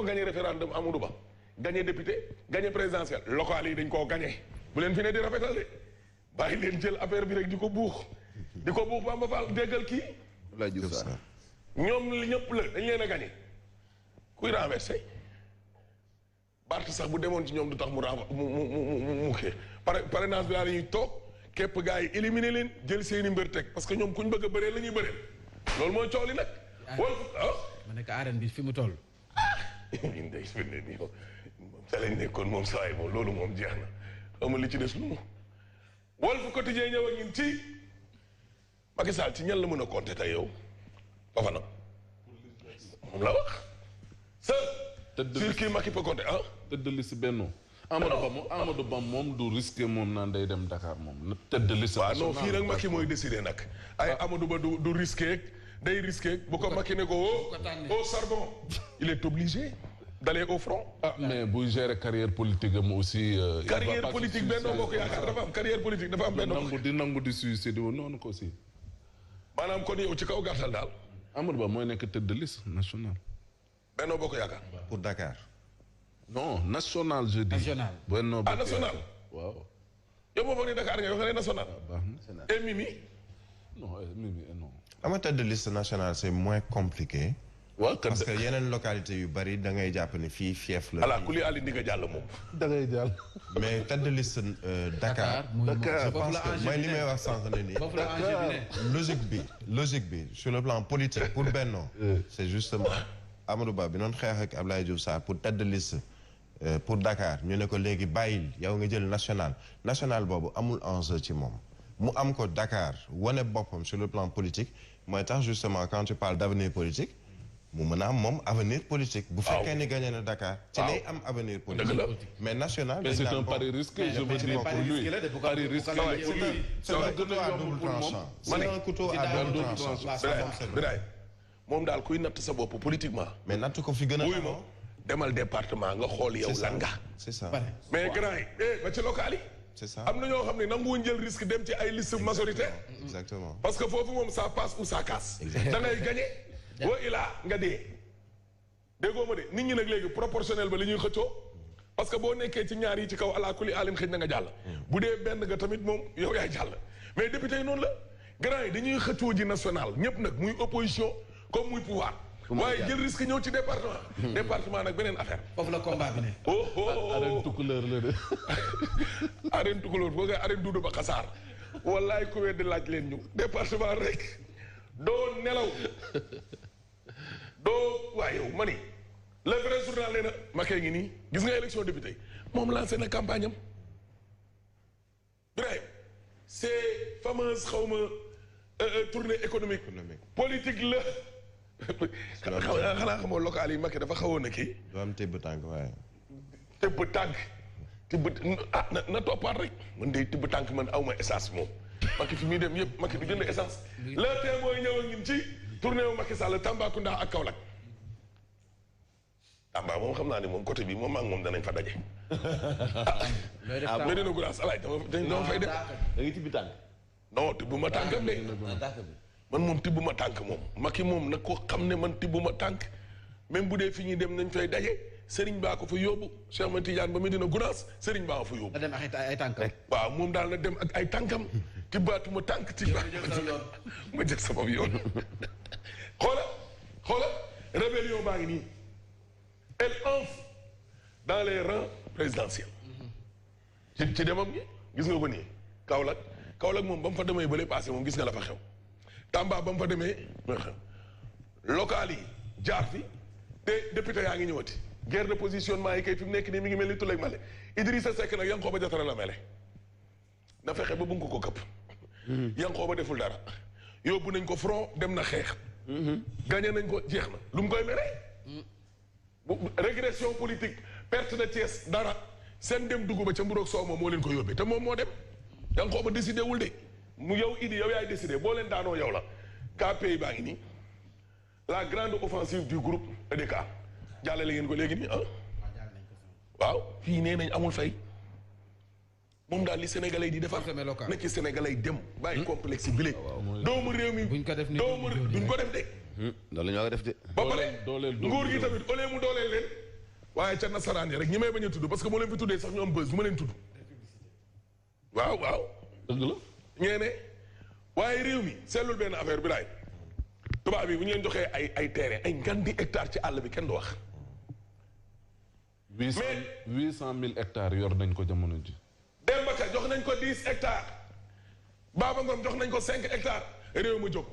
gagné référendum Amadou Ba gagné député gagné présidentiel local yi dañ koo gagné bu leen fi ne di rafetal de bàyyi leen jël affaire bi rek di ko buux Bamba Fall déggal kii ñoom li ñëpp la dañ leen a gagné kuy renversé Bart sax bu demoon ci ñoom du tax mu kii parrainage bi daal la ñuy toog képp gars yi éliminé leen jël seeni mbër teg parce que ñoom kuñ bëgg a bëree la ñuy bëree loolu mooy coow li nag. ma nekk arène bi fi mu toll. ñun day fi ne nii moom sa lañ nekkoon moom saa yi moom loolu moom jeex na xamul li ci des lu mu. Walf Quotidien ñëw ak ñun ci Macky Sall ci ñan la mën a compter tey yow ba fa nag moom la wax. sur qui Macky peut compter ah. tête de liste Benno. Amadou Ba moom du risqué moom naan day dem Dakar moom tête de liste. waaw non fii nag Macky mooy décidé nag. ay Amadou Ba du risqué day risqué bu ko Macky ne ko au charbon. il est obligé d'aller au front. ah mais buy gérer carrière politique am aussi. carrière politique Benno Bokk Yaakaar dafa am carrière politique dafa am Benno. di nangu di suicide noonu ko aussi. maanaam kon yow ci kaw gàttal daal. Amadou Ba mooy nekk tête de liste nationale. Benno Bokk Yaakaar. pour Dakar. non national je dis. national. Benno Bokk national. waaw. yow moo foog ni Dakar nga wax national. et Mimi. non Mimi non. ama tête de liste nationale c'est moins compliqué. waaw parce que yeneen localité yu bari da ngay jàpp ne fii fief la. ala ku li Ali di nga jàll moom. da ngay jàll. mais tête de liste Dakar. je pense que mooy li may wax sànq ne nii. logique bi sur le plan politique pour Benno. c'est justement Amadou Ba bi noonu xeex ak Abdoulaye Diouf Sarr pour tête de liste pour Dakar ñu ne ko léegi bàyyil yow nga jël national boobu amul enjeu ci moom. mu am ko Dakar wane boppam sur le plan politique mooy tax justement quand tu parles d'avenir politique. mu mën a am moom avenir politique. bu fekkee ni gagné na Dakar. ci lay am avenir politique. mais national. mais c'est un pari risqué je veux dire pour lui. pari risqué c'est un couteau à double tranchant. c'est un couteau à double tranchant. Birahim moom daal kuy natt sa bopp politiquement. mais natt ko fi gën a. wuy ma demal département nga xool yow lan nga. c'est ça mais grand yi ba ci local yi. c'est ça am na ñoo xam ne nanguwuñ jël risque dem ci ay liste majoritaire. exactement parce que foofu moom ça passe ou ça casse. da ngay gagné. wa ilaa nga dee déggoo ma de nit ñi nag léegi proportionnel ba li ñuy xëccoo parce que boo nekkee ci ñaar yi ci kaw ala kuli alim xëj na nga jàll bu dee benn nga tamit moom yow yaay jàll mais député yi noonu la grand yi dañuy xëccoo ji national ñëpp nag muy opposition comme muy pouvoir waaye jël risque ñëw ci département nag beneen affaire foofu la combat bi ne arène tukulóor la de arène tukulóor boo koy arène duudu ba xasaar wallaay ku wedd laaj leen ñu département rek doo nelaw doo waaye yow ma ni le vrai journal nee na Macky ngi nii gis nga élection député moom lancé na campagne am Birahim c'est fameuse xawma tournée économique politique la xanaa xamoo local yi Macky dafa xawoon na kii du am tibb tànk waaye tibb tànk na toppaat rek man day tibb tànk man awma essence moom Macky fi muy dem yëpp Macky du jënd essence le temps mooy ñëw a ngin ci tournée wu Macky Sall Tambacounda ak Kaolack Tamba moom xam naa ne moom côté bi moom maa ngi moom danañ fa daje Médina Gounass alaay dama fay dem da ngay tibbi tànk non tibb ma tànkam de man moom tibbuma tànk moom Macky moom nag ko xam ne man tibbuma tànk même bu dee fi ñuy dem nañ fay daje Serigne baa ko fa yóbbu Cheikh Ahmed Tidiane ba Medina Gounass Serigne baa ko fa yóbbu. na dem ak ay tànkam. waaw moom daal na dem ak ay tànkam tibbaatuma tànk ma jël sa bopp yoon. xoola rébellion baa ngi nii elle entre dans les rangs présidentiels. ci demam gi gis nga ko nii Kaolack moom ba mu fa demee ba lay passé moom gis nga la fa xew. Tamba ba mu fa demee local yi jaar fi te député yaa ngi ñëwati guerre de positionnement yi kay fi mu nekk nii mi ngi mel ni Tulle ak Male Idrissa Seck nag Yankhoba Diattara la mele na fexe ba bungu ko këpp. Yankhoba deful dara yóbbu nañ ko front dem na xeex. gagné nañ ko jeex na lu mu koy mere. régression politique perte de Thiès dara seen dem dugg ba ca mburoog soow moo leen ko yóbbee te moom moo dem Yankhoba décidé wul de mu yow Idi yow yaay décidé boo leen daanoo yow la KPI baa ngi nii la grande offensive du groupe EDK jàllale ngeen ko léegi nii waaw fii nee nañ amul fay moom daal li sénégalais di defar na ci sénégalais dem bàyyi complexe bi léegi doomu réew mi duñ ko def de loolu la ñu war a def de ba pare nguur gi tamit au lieu mu dooleel leen waaye ca nasaraan yi rek ñi may bañ a tudd parce que moo leen fi tuddee sax ñu am bës du ma leen tudd waaw dëgg la ñeene waaye réew mi seetlul benn affaire bi laay tubaab bi bu ñu leen joxee ay terrain ay ngan di hectare ci àll bi kenn du wax 800 000 hectares yor nañ ko jamono ji Demba Ka jox nañ ko 10 hectares Baba Ngom jox nañ ko 5 hectares réew mu jóg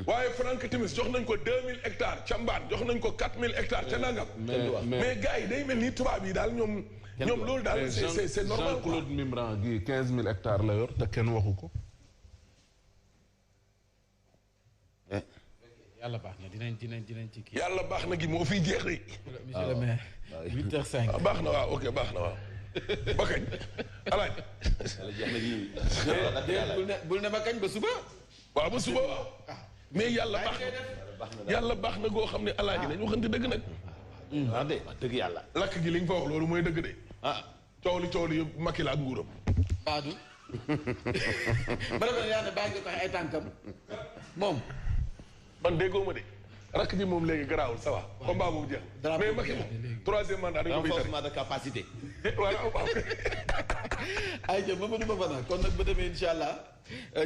waaye Franck Timis jox nañ ko 2000 hectares ca Mbaan jox nañ ko 4000 hectares ca Nangam mais gars yi day mel ni tubaab yi daal ñoom loolu daal c'est normal Jean-Claude Mimran gi 15 000 hectares la yor te kenn waxu ko yàlla baax na dinañ ci kii. yàlla baax na gi moo fiy jeex de. monsieur le maire 8h05. baax na waaw ok baax na waaw ba kañ alaaj bul ne ba kañ ba suba. waaw ba suba waaw mais yàlla baax na goo xam ne alaaji dañu waxante dëgg nag. waaw de wax dëgg yàlla. lakk gi li nga fa wax loolu mooy dëgg de. coow li yëpp Macky la ak nguuram. Badou. ba demee yaa ne bàyyi nga ko ay tànkam moom. man déggoo ma de rakk ji moom léegi garaawul ça va combat boobu jeex mais Macky moom troisième mandat dañ ko koy renforcement de capacité. voilà waaw. ay jë Mamadou Bafana kon nag ba demee incha allah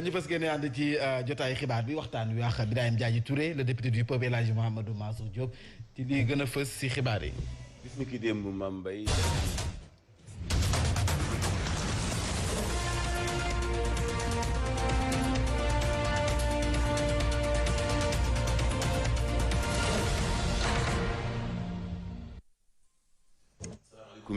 ñu fas yéene ànd ci jotaay xibaar bi waxtaan wi ak Birahim Diadji Touré le député du peuple El Hadji Mouhamadou Mansour Diop ci lii gën a fës si xibaar yi. gis nga ki démb Mame Mbaye.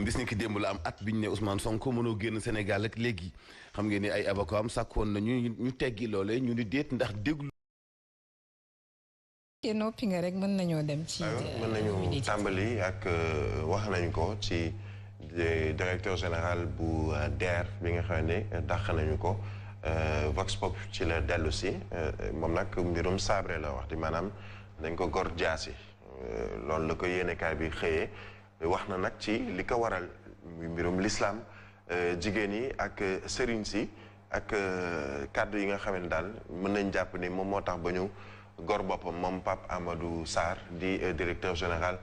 bis ni ki démb la am at bi ñu ne Ousmane Sonko mënoo génn Sénégal ak léegi xam ngeen ni ay avocat am sàkkoon na ñu teggi loole ñu ni déet ndax déglu. noppi nga rek mën nañoo dem ci. mën nañu tàmbali ak wax nañ ko ci directeur général bu DER bi nga xam ne dàq nañu ko Vox Pop ci la dellu si moom nag mbirum sabre la wax di maanaam dañ ko gor jaasi loolu la ko yéenekaay bi xëyee. wax na nag ci li ko waral mbirum l'islam jigéen yi ak sëriñ si ak kàddu yi nga xam ne daal mën nañ jàpp ni moom moo tax ba ñu gor boppam moom Pape Amadou Sarr di directeur général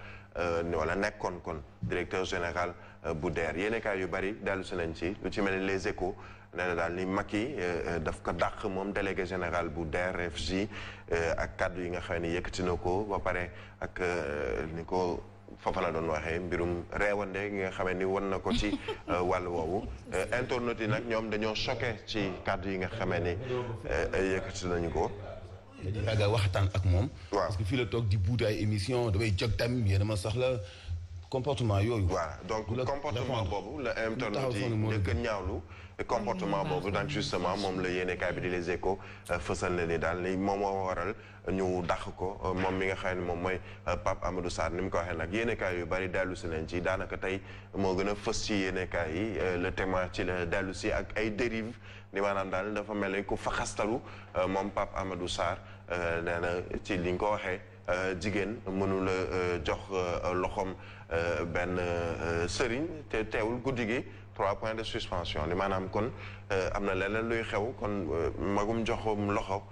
wala nekkoon kon directeur général bu DER yéenekaay yu bari dellu si nañ ci lu ci mel ni les Échos nee na daal ni Macky daf ko dàq moom délégué général bu DER FJ ak kàddu yi nga xam ne yëkkati na ko ba pare ak ni ko foofa la doon waxee mbirum reewande gi nga xamee ni won na ko ci wàll woowu internautes yi nag ñoom dañoo choqué ci kàddu yi nga xamee ni yëkkati nañu ko. dañuy yàgg a waxtaan ak moom. waaw parce que fii la toog di buuti ay émission damay jóg tam yéen a ma soxla comportement yooyu. voilà donc comportement boobu la internautes yi njëkk a ñaawlu comportement boobu donc justement moom la yéenekaay bi di Les Échos fësal na ni daal ni moom moo waral ñu dàq ko moom mi nga xam ne moom mooy Pape Amadou Sarr ni mu ko waxee nag yéenekaay yu bari dellu si nañ ci daanaka tey moo gën a fës ci yéenekaay yi le Témoin ci la dellu si ak ay dérives ni maanaam daal dafa mel ni ku faxastalu moom Pape Amadou Sarr nee na ci li nga ko waxee jigéen mënula jox loxoom benn sëriñ te teewul guddi gi 3 points de suspension li maanaam kon am na leneen luy xew kon magum joxum loxo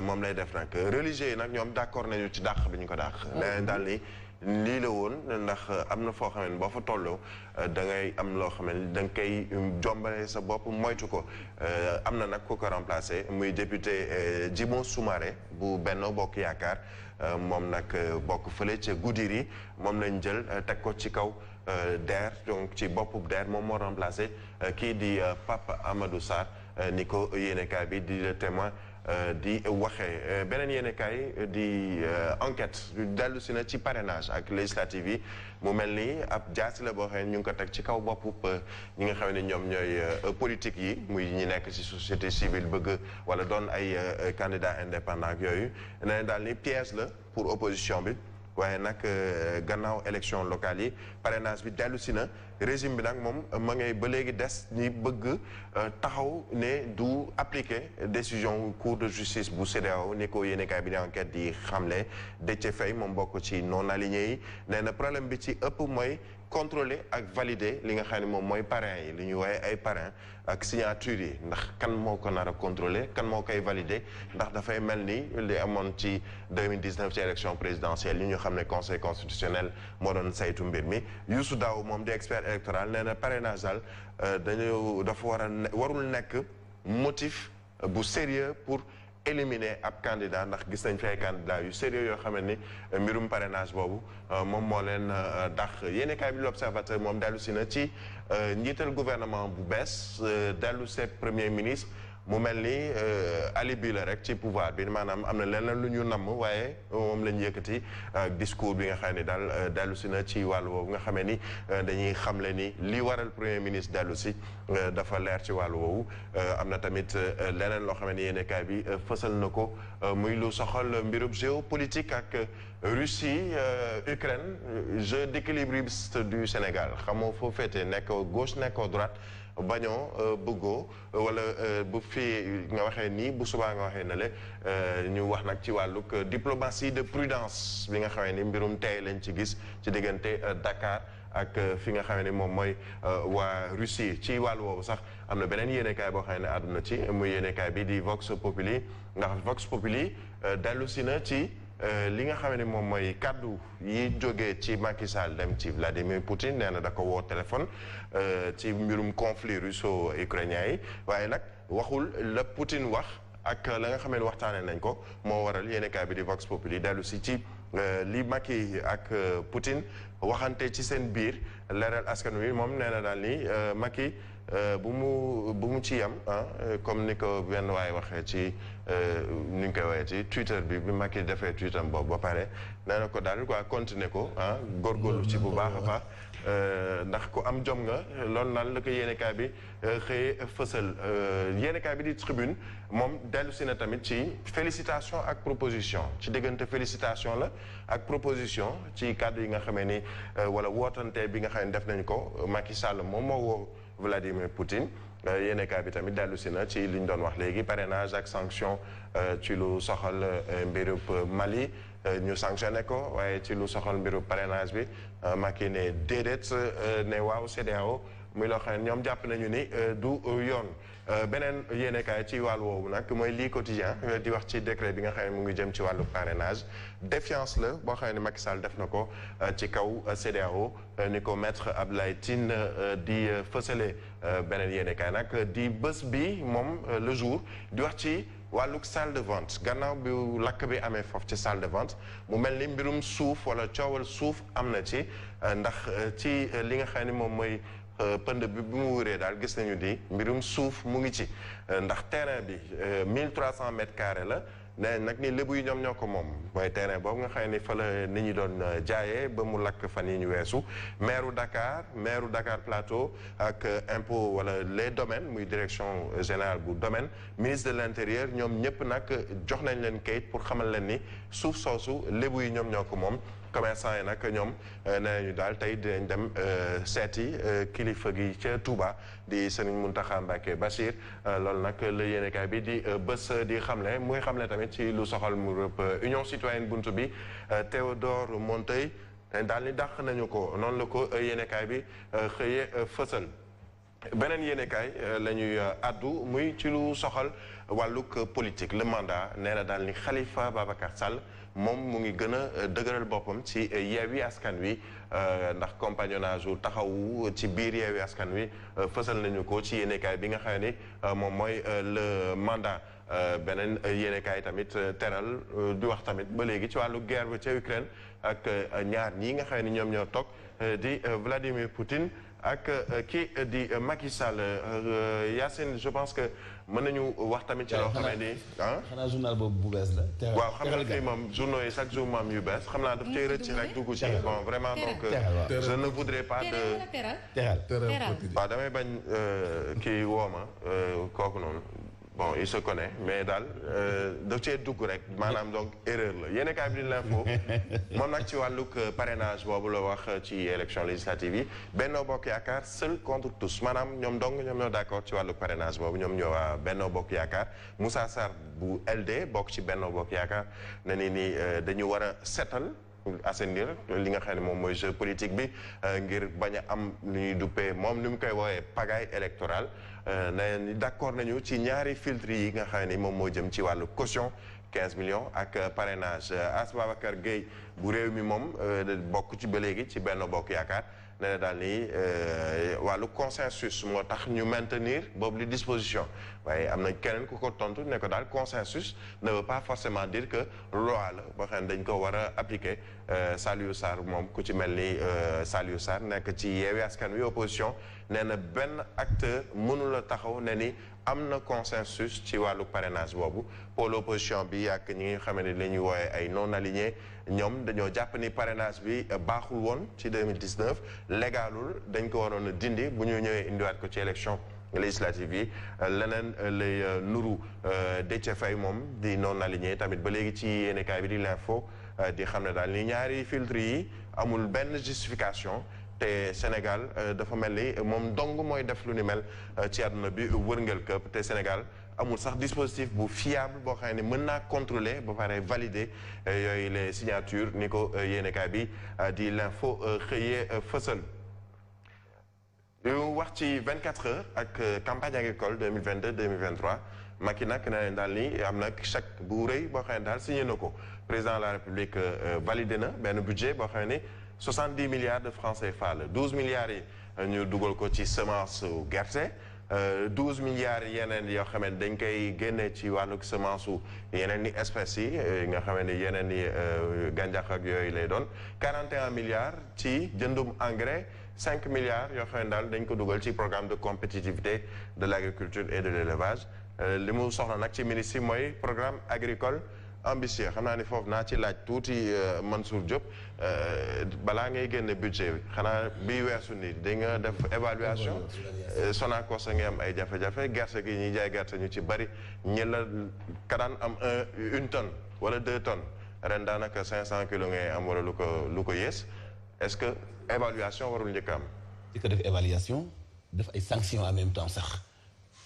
moom lay def nag religieux yi nag ñoom d'accord nañu ci dàq bi ñu ko dàq daal ni lii la woon ndax am na foo xam ne boo fa tolloo da ngay am loo xam ne da nga koy jombale sa bopp moytu ko am na nag ku ko remplacé muy député Djimo Soumaré bu Benno Bokk Yaakaar moom nag bokk fële ca Goudiri moom lañ jël teg ko ci kaw DER donc ci boppu DER moom moo remplacé kii di Pape Amadou Sarr ni ko yéenekaay bi di Le Témoin di waxee beneen yéenekaay di enquête dellu si na ci parrainage ak législative yi mu mel ni ab jaasi la boo xam ne ñu ngi ko teg ci kaw boppu ñi nga xam ne ñoom ñooy politique yi muy ñi nekk ci société civile bëgg wala doon ay candidat indépendant ak yooyu nee daal ni piège la pour opposition bi waaye nag gannaaw élection locale yi parrainage bi dellu si na régime bi nag moom ma ngay ba léegi des ñi bëgg taxaw ne du appliquer décision cour de justice bu CEDEAO ni ko yéenekaay bi di enquête di xamle Déthié Faye moom bokk ci non aligné yi nee na problème bi ci ëpp mooy contrôler ak valider li nga xam ne moom mooy parrain yi li ñuy woowee ay parrain ak signature yi ndax kan moo ko nar a contrôler kan moo koy valider ndax dafay mel ni li amoon ci 2019 ci élection présidentielle yi ñu xam ne conseil constitutionnel moo doon saytu mbir mi Youssou Daw moom di expert électoral nee na parrainage daal dafa warul nekk motif bu sérieux pour éliminer ab candidat ndax gis nañ fi ay candidat yu sérieux yoo xam ne ni mbirum parrainage boobu moom moo leen dàq yéenekaay bi l'Observateur moom dellu si na ci njiital gouvernement bu bees dellu see premier ministre mu mel ni alibi la rek ci pouvoir bi maanaam am na leneen lu ñu namm waaye moom lañ yëkkati discours bi nga xam ne daal dellu si na ci wàllu woowu nga xamee ni dañuy xamle ni li waral premier ministre dellu si dafa leer ci wàllu woowu am na tamit leneen loo xam ne yéenekaay bi fësal na ko muy lu soxal mbirub géopolitique ak Russie Ukraine jeu d'équilibriste du Sénégal xamoo foo féete nekk gauche nekk droite bañoo bëggoo wala bu fii nga waxee nii bu subaa nga waxee na le ñu wax nag ci wàllug diplomatie de prudence bi nga xamee ni mbirum tey lañ ci gis ci diggante Dakar ak fi nga xamee ni moom mooy waa Russie ci wàllu woowu sax am na beneen yéenekaay boo xam ne àdduna ci muy yéenekaay bi di Vox Populi ndax Vox Populi dellu si na ci li nga xam ne moom mooy kaddu yi jógee ci Macky Sall dem ci Vladimir Poutine nee na da ko woo téléphone ci mbirum conflit russo-ukrainien yi waaye nag waxul la Poutine wax ak la nga xam ne waxtaanee nañ ko moo waral yéenekaay bi di Vox Populi dellu si ci li Macky ak Poutine waxante ci seen biir leeral askan wi moom nee na daal ni Macky bu mu ci yam comme ni ko benn waay waxee ci ni ñu koy woowee ci Twitter bi Macky defee Twitter boobu ba pare nee na ko daal quoi continuer ko góorgóorlu ci bu baax a baax ndax ku am jom nga loolu naan la ko yéenekaay bi xëyee fësal yéenekaay bi di Tribune moom dellu si na tamit ci félicitation ak proposition ci diggante félicitation la ak proposition ci kàddu yi nga xamee ni wala wootante bi nga xam ne def nañ ko Macky Sall moom moo woo Vladimir Poutine yéenekaay bi tamit dellu si na ci li ñu doon wax léegi parrainage ak sanction ci lu soxal mbirub Mali ñu sanctionné ko waaye ci lu soxal mbirub parrainage bi Macky ne déedéet ne waaw CEDEAO muy loo xam ne ñoom jàpp nañu ni du yoon beneen yéenekaay ci wàllu woowu nag mooy lii quotidien di wax ci décret bi nga xam ne mu ngi jëm ci wàllu parrainage défiance la boo xam ne Macky Sall def na ko ci kaw CEDEAO ni ko maître Abdoulaye Tine di fësale beneen yéenekaay nag di bés bi moom le jour di wax ci wàllug salle de vente gannaaw bi lakk bi amee foofu ci salle de vente mu mel ni mbirum suuf wala coowal suuf am na ci ndax ci li nga xam ne moom mooy pënd bi mu wuree daal gis nañu di mbirum suuf mu ngi ci ndax terrain bi 1300 mètres carrés la nee nag ni lébu yi ñoom ñoo ko moom mooy terrain boobu nga xam ne fa la nit ñi doon jaayee ba mu lakk fan yi ñu weesu maire Dakar Plateau ak impôt wala les domaines muy direction générale bu domaine ministre de l'intérieur ñoom ñëpp nag jox nañ leen kayit pour xamal leen ni suuf soosu lébu yi ñoom ñoo ko moom commerçant yi nag ñoom nee nañu daal tey dinañ dem seeti kilifa gi ca Touba di Serigne Mountakha Mbacké Bachir loolu nag la yéenekaay bi di bés di xamle muy xamle tamit ci lu soxal mu Union citoyenne buntu bi Théodore Monteil daal ni dàq nañu ko noonu la ko yéenekaay bi xëyee fësal. beneen yéenekaay la ñuy addu muy ci lu soxal wàllug politique le mandat nee na daal ni Khalifa Babacar Sall moom mu ngi gën a dëgëral boppam ci Yewwi Askan Wi ndax compagnonnage u taxawu ci biir Yewwi Askan Wi fësal nañu ko ci yéenekaay bi nga xam ni moom mooy le mandat. beneen yéenekaay tamit teral di wax tamit ba léegi ci wàllu guerre ba ca Ukraine ak ñaar ñii nga xam ni ñoom ñoo toog di Vladimir Poutine ak kii di Macky Sall Yacine je pense que mën nañu wax tamit ci loo xamee ni xanaa journal boobu bu bees la. waaw xam nga fii moom journaux yi chaque jour moom yu bees xam naa daf cay rëcc rek dugg ci bon vraiment donc je ne voudrais pas de teral waaw damay bañ kii wooma kooku noonu bon il se connaît mais daal daf cee dugg rek maanaam donc erreur la yéenekaay bi di l'info moom nag ci wàllug parrainage boobu la wax ci élection législative yi Benno Bokk Yaakaar seul contre tous maanaam ñoom dong ñoom ñoo d'accord ci wàllug parrainage boobu ñoom ñoo waa Benno Bokk Yaakaar Moussa Sarr bu LD bokk ci Benno Bokk Yaakaar ne ni dañu war a setal assainir li nga xam ne moom mooy jeu politique bi ngir bañ a am lu ñuy duppee moom ni mu koy woowee pagaille électorale ne d'accord nañu ci ñaari filtre yi nga xam ne moom moo jëm ci wàllu caution 15 millions ak parrainage As Babacar Gueye bu réew mi moom bokk ci ba léegi ci Benno Bokk Yaakaar ne na daal ni wàllu consensus moo tax ñu maintenir boobu li disposition waaye am na keneen ku ko tontu ne ko daal consensus ne veut pas forcément dire que loi la boo xam ne dañ ko war a appliquer Saliou Sarr moom ku ci mel ni Saliou Sarr nekk ci Yewwi Askan Wi opposition nee na benn acteur mënul a taxaw ne ni am na consensus ci wàllu parrainage boobu pour l'opposition bi ak ñi nga xam ne la ñuy wooye ay non alignés ñoom dañoo jàpp ni parrainage bi baaxul woon ci 2019 légalul dañ ko waroon a dindi bu ñu ñëwee indiwaat ko ci élection législative yi leneen lay nuru Déthié Faye moom di non aligné tamit ba léegi ci yéenekaay bi di l'info di xam ne daal ni ñaari filtre yi amul benn justification te Sénégal dafa mel ni moom dong mooy def lu ni mel ci àdduna bi wërngël këpp te Sénégal amul sax dispositif bu fiable boo xam ne mën naa contrôler ba pare valider yooyu les signatures ni ko yéenekaay bi di l'info xëyee fësal. ñu wax ci 24 heures ak campagne agricole 2022-2023 Macky nag ne leen daal ni am nag chèque bu rëy boo xam ne daal signé na ko président de la République validé na benn budget boo xam ne 70 milliards de francs CFA la 12 milliards yi ñu dugal ko ci semence gerte 12 milliards yeneen yoo xam ne dañ koy génne ci wàllug semence su yeneen ni espèces yi nga xam ne yeneen ni gàncax ak yooyu lay doon 41 milliards ci jëndum engrais 5 milliards yoo xam ne daal dañ ko dugal ci programme de compétitivité de l'agriculture et de l'élevage li mu soxla nag ci ministre yi mooy programme agricole ambitieux xam naa ni foofu naa ci laaj tuuti Mansour Diop balaa ngay génne budget bi xanaa bii weesu nii di nga def évaluation Sonacos a ngi am ay jafe-jafe gerte gi ñuy jaay gerte ñu ci bari ñi la ka daan am 1 tonne wala 2 tonnes ren daanaka 500 kilos ngay am wala lu ko yées est-ce que évaluation warul njëkk am. di ko def évaluation def ay sanctions en même temps sax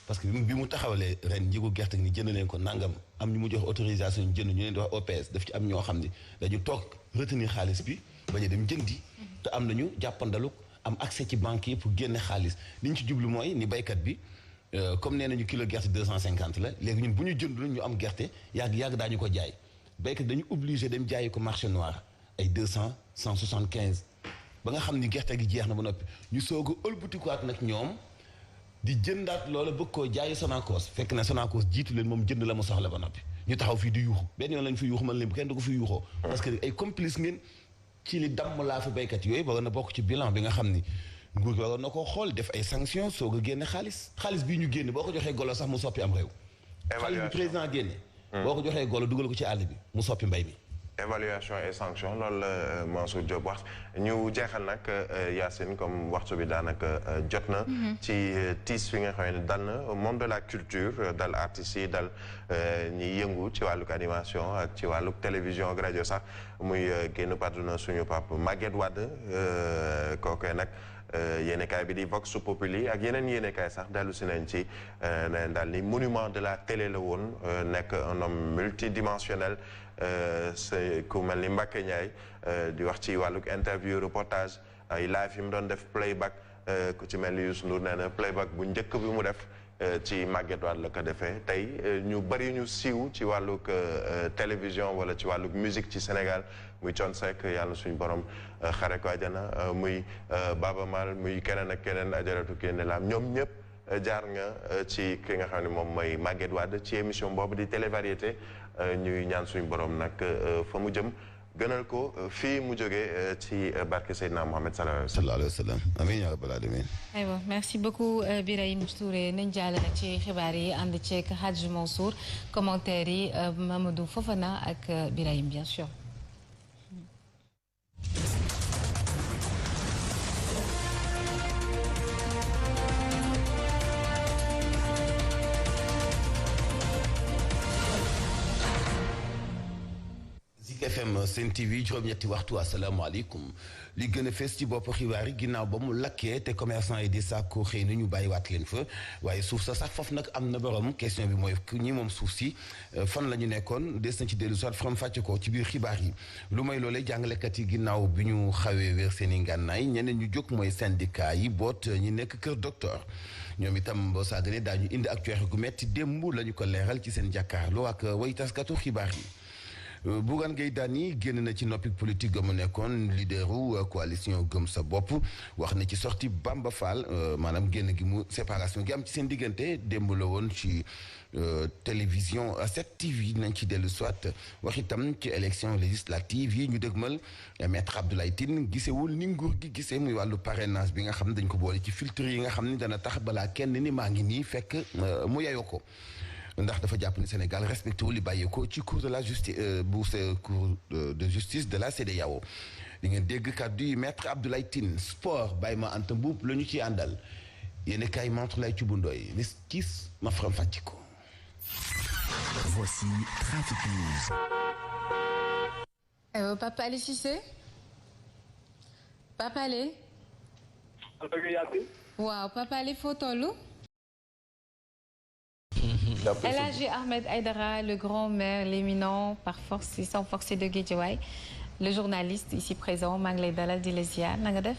parce que bi mu taxawalee ren njëgu gerte gi ni jënd leen ko nangam am ñu mu jox autorisation ñu jënd ñu leen di wax OPS daf ci am ñoo xam ne dañu toog retenir xaalis bi bañ a dem jëndi te am nañu jàppandalu am accès ci banque yi pour génne xaalis li ñu ci jublu mooy ni baykat bi comme nee nañu kilo gerte 250 la léegi ñun bu ñu jëndul ñu am gerte yàgg daañu ko jaay baykat dañu obligé dem jaayi ko marché noir ay 200 175 ba nga xam ni gerte gi jeex na ba noppi ñu soog a ëlbatikuwaat nag ñoom di jëndaat loola bëgg koo jaayi Sonacos fekk na Sonacos jiitu leen moom jënd la mu soxla ba noppi ñu taxaw fii di yuuxu benn yoon lañ fi yuuxu man leen bu kenn du ko fi yuuxoo parce que ay complice ngeen ci li damm laa fi béykat yooyu ba na bokk ci bilan bi nga xam ni nguur gi waroon na koo xool def ay sanctions soog a génne xaalis bii ñu génne boo ko joxee golo sax mu soppi am réew xaalis bi président génne boo ko joxee golo dugal ko ci àll bi mu soppi mbay mi évaluation et sanction loolu la Mansour Diop wax ñu jeexal nag Yacine comme waxtu bi daanaka jot na ci tiis fi nga xam ne dal na monde de la culture dal artistes yi dal ñiy yëngu ci wàlluk animation ak ci wàlluk télévision ak rajo sax muy génn àdduna suñu papa Maguette Wade kooku nag yéenekaay bi di Vox Populi ak yeneen yéenekaay sax dellu si nañ ci neen daal ni monument de la télé la woon nekk un homme multidimensionnel c'est ku mel ni Mbacké Ndiaye di wax ci wàlluk interview reportage ay live yi mu doon def playback ku ci mel ni Youssou Ndour nee na playback bu njëkk bi mu def ci Maguette Wade la ko defee tey ñu bari ñu siiw ci wàlluk télévision wala ci wàlluk musique ci Sénégal muy Thione Seck yàlla suñu borom xare ko àjjana muy Baba Maal muy keneen ak keneen ajaratu Kiné Lam ñoom ñëpp jaar nga ci ki nga xam ne moom mooy Maguette Wade ci émission boobu di télévariété ñuy ñaan suñu borom nag fa mu jëm gënal ko fii mu jógee ci barke Seydina Mohamed sallallahu alayhi wa sallam amiin yaa rabbal alamin. aywa merci beaucoup Birahim Touré nañ jàll nag ci xibaar yi ànd ceeg Hadj Mansour commentaire yi Mamadou Fofana ak Birahim bien sûr. FM Sen TV juróom-ñetti waxtu asalaamaaleykum li gën a fees ci bopp xibaar yi ginnaaw ba mu lakkee te commerçant yi di sàkku xëy na ñu bàyyiwaat leen fa waaye suuf sa sax foofu nag am na borom question bi mooy ñi moom suuf si fan la ñu nekkoon des na ci dellu soit faram fàcce ko ci biir xibaar yi lu may loolee jàngalekat yi ginnaaw bi ñu xawee wéer seen i ngànnaay ñeneen ñu jóg mooy syndicat yi boot ñi nekk kër docteur ñoom itam boo sàgganee daañu indi ak cooxe gu metti démb la ñu ko leeral ci seen jàkkaarloo ak way taskatu xibaar yi Bougane Gueye Dany génn na ci noppi politique ga mu nekkoon leaderu coalition gëm sa bopp wax na ci sorti Bamba Fall maanaam génn gi mu séparation gi am ci seen diggante démb la woon ci télévision 7TV nañ ci dellu soit wax itam ci élection législative yi ñu dëgmal maître Abdoulaye Tine gisewul ni nguur gi gisee muy wàllu parrainage bi nga xam ne dañ ko boole ci filtre yi nga xam ne dana tax balaa kenn ni maa ngi nii fekk mu yayoo ko ndax dafa jàpp ni Sénégal respecté wu li bàyyeekoo ci cour de la justice bu cour de justice de la CEDEAO di ngeen dégg kàddu yi maître Abdoulaye Tine sport bàyyi ma Anta Mbuub la ñu ciy àndal yéen kay montre lay ci bundooy nis kiis ma faram fàcc ko. Voici Trafic News. Papa Ali Cissé Papa Ali. waaw Papa Ali foo tollu. El Hadji Ahmed Aïdara, le grand maire, l'éminent par force et sans force de Guédiawaye, le journaliste ici présent maa ngi lay dalal di la ziar na nga def.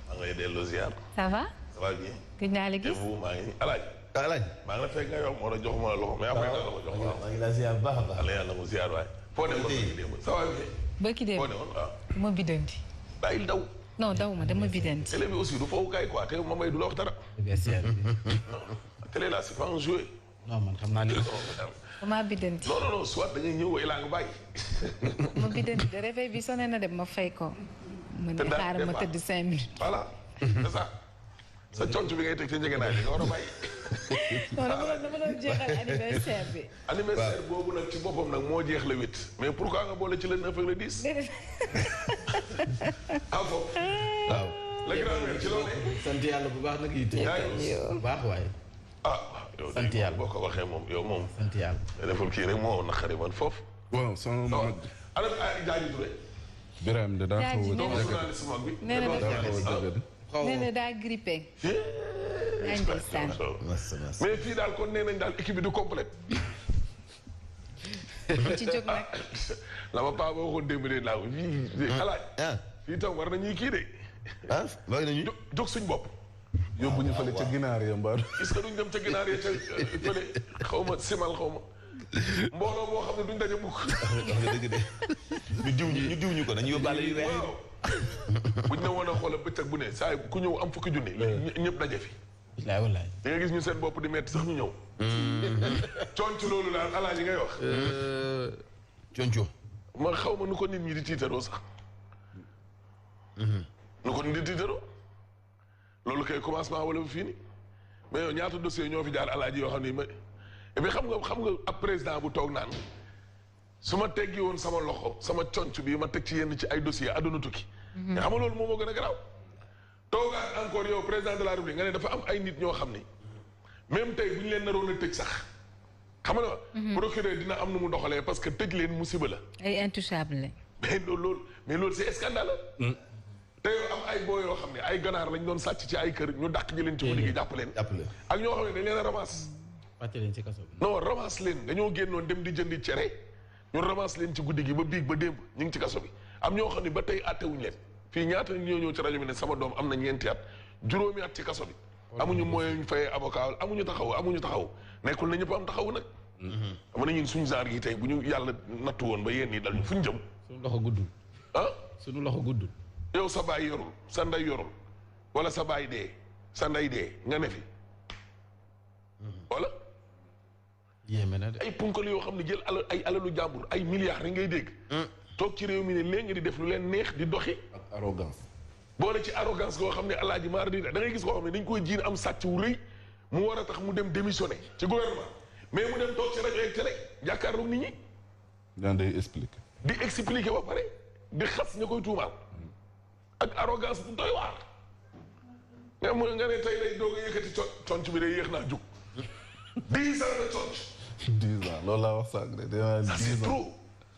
maa ngi lay delloo ziar. ça va. ça va bien. gëj naa la gis. maa ngi alaaj maa ngi la fekk nga yow moo la jox ma la loxo mais après nga la ko jox waaw. maa ngi la ziar baax a baax. ala yàlla mu ziar waay. foo demoon bëgg démb ça va bien. bëgg démb foo demoon waaw. ma bidanti. bàyyil daw. non daw ma dama bidanti. télé bi aussi du foofu kay quoi te ma may du la wax dara. bien sûr. télé là c'est pas un jouet. non man xam naa ni. ma bidanti. non soit da ngay ñëw ilaa nga bàyyi. ma bidanti de réveil bi sonné na dem ma fay ko. mën na xaaral ma tëdd 5 minutes. voilà c'est ça sa conc bi ngay teg ci njëgënaay bi nga war a bàyyi. non dama doon jeexal anniversaire bi. anniversaire boobu nag ci boppam nag moo jeex le 8 mais pourquoi nga boole ci le 9 ak le 10. ah foofu. waaw. la grand-mère ci loolu. sant yàlla bu baax nag yitte. bu baax waaye. ah yow sant yàlla boo ko waxee moom yow moom. sant yàlla. nga deful kii rek moo naqari man foofu. waaw sama mag. ana Diagne Touré. Birame de daa xaw a doomu journaliste mag bi. nee na nee na daa grippé. mais fii daal kon nee nañ daal équipe bi du complète. ci jóg nag. la ma paa ba waxoon démb de laa ko fii alaaj fii tam war nañuy kii de. ah bëgg nañu jóg suñ bopp. yóbbu ñu fële ca ginaar ya mbaa. est-ce que duñ dem ca ginaar ya ca fële xaw ma simal xaw ma mbooloo boo xam ne duñ daje mukk. dëgg de ñu diw ñu ko dañu yóbbaale yu weex. waaw buñ ne woon a xoola bëccëg bu ne saa ku ñëw am fukki junni. ñëpp daje fi. wallaay wallaay. di nga gis ñu seen bopp di metti sax ñu ñëw. coon ci loolu daal alaaji ngay wax. conco. ma xaw ma nu ko nit ñi di tiitaroo sax. nu ko nit di tiitaroo. loolu kay commencement wala fii nii mais yow ñaata dossier ñoo fi jaar alaaji yoo xam ni et puis xam nga ab président bu toog naan su ma teggi woon sama loxo sama conc bi ma teg ci yenn ci ay dossier àdduna tukki. nga xam nga loolu moom moo gën a garaaw. toogaat encore yow président de la République nga ne dafa am ay nit ñoo xam ni même tey bu ñu leen naroon a tëj sax xam nga. procureur dina am nu mu doxalee parce que tëj leen musiba la. ay intouchable lañ. mais loolu c'est scandaleux. te yow am ay boo yoo xam ne ay ganaar lañ doon sàcc ci ay kër ñu dàq ji leen ci guddi gi jàpp leen. ak ñoo xam ne dañ leen a ramasse. fàtte leen ci kaso bi. non ramasse leen dañoo génnoon dem di jëndi cere ñu ramasse leen ci guddi gi ba biig ba démb ñu ngi ci kaso bi am ñoo xam ne ba tey àttewuñ leen fii ñaata ñoo ñëw ci rajo bi ne sama doom am na ñeenti at juróomi at ci kaso bi amuñu moyen ñu fayee avocat amuñu taxaw nekkul na ñëpp am taxaw nag xam na ñun suñu genre gi tey bu ñu yàlla nattu woon ba yéen ñi dal ñu fu ñu jëm suñu loxo guddul suñu loxo guddul yow sa baay yorul sa ndey yorul wala sa baay dee sa ndey dee nga ne fi wala yéeme na de ay punkal yoo xam ne jël ay alalu jàmbur ay milliards yi ngay dégg toog ci réew mi ne léegi di def lu leen neex di doxi ak arrogance boole ci arrogance goo xam ne alaaji maar di da ngay gis koo xam ne dañ koy jiin am sàcc wu rëy mu war a tax mu dem démissionné ci gouvernement mais mu dem toog ci rajo ak télé jàkkaarloog nit ñi daan day expliquer di expliquer ba pare di xas ña koy tuumaal ak arrogance bu doy waar nga ne tey day doog a yëkkati conc bi day yéex naa jug 10 ans de conc 10 ans loolu laa wax sànq de ça c'est trop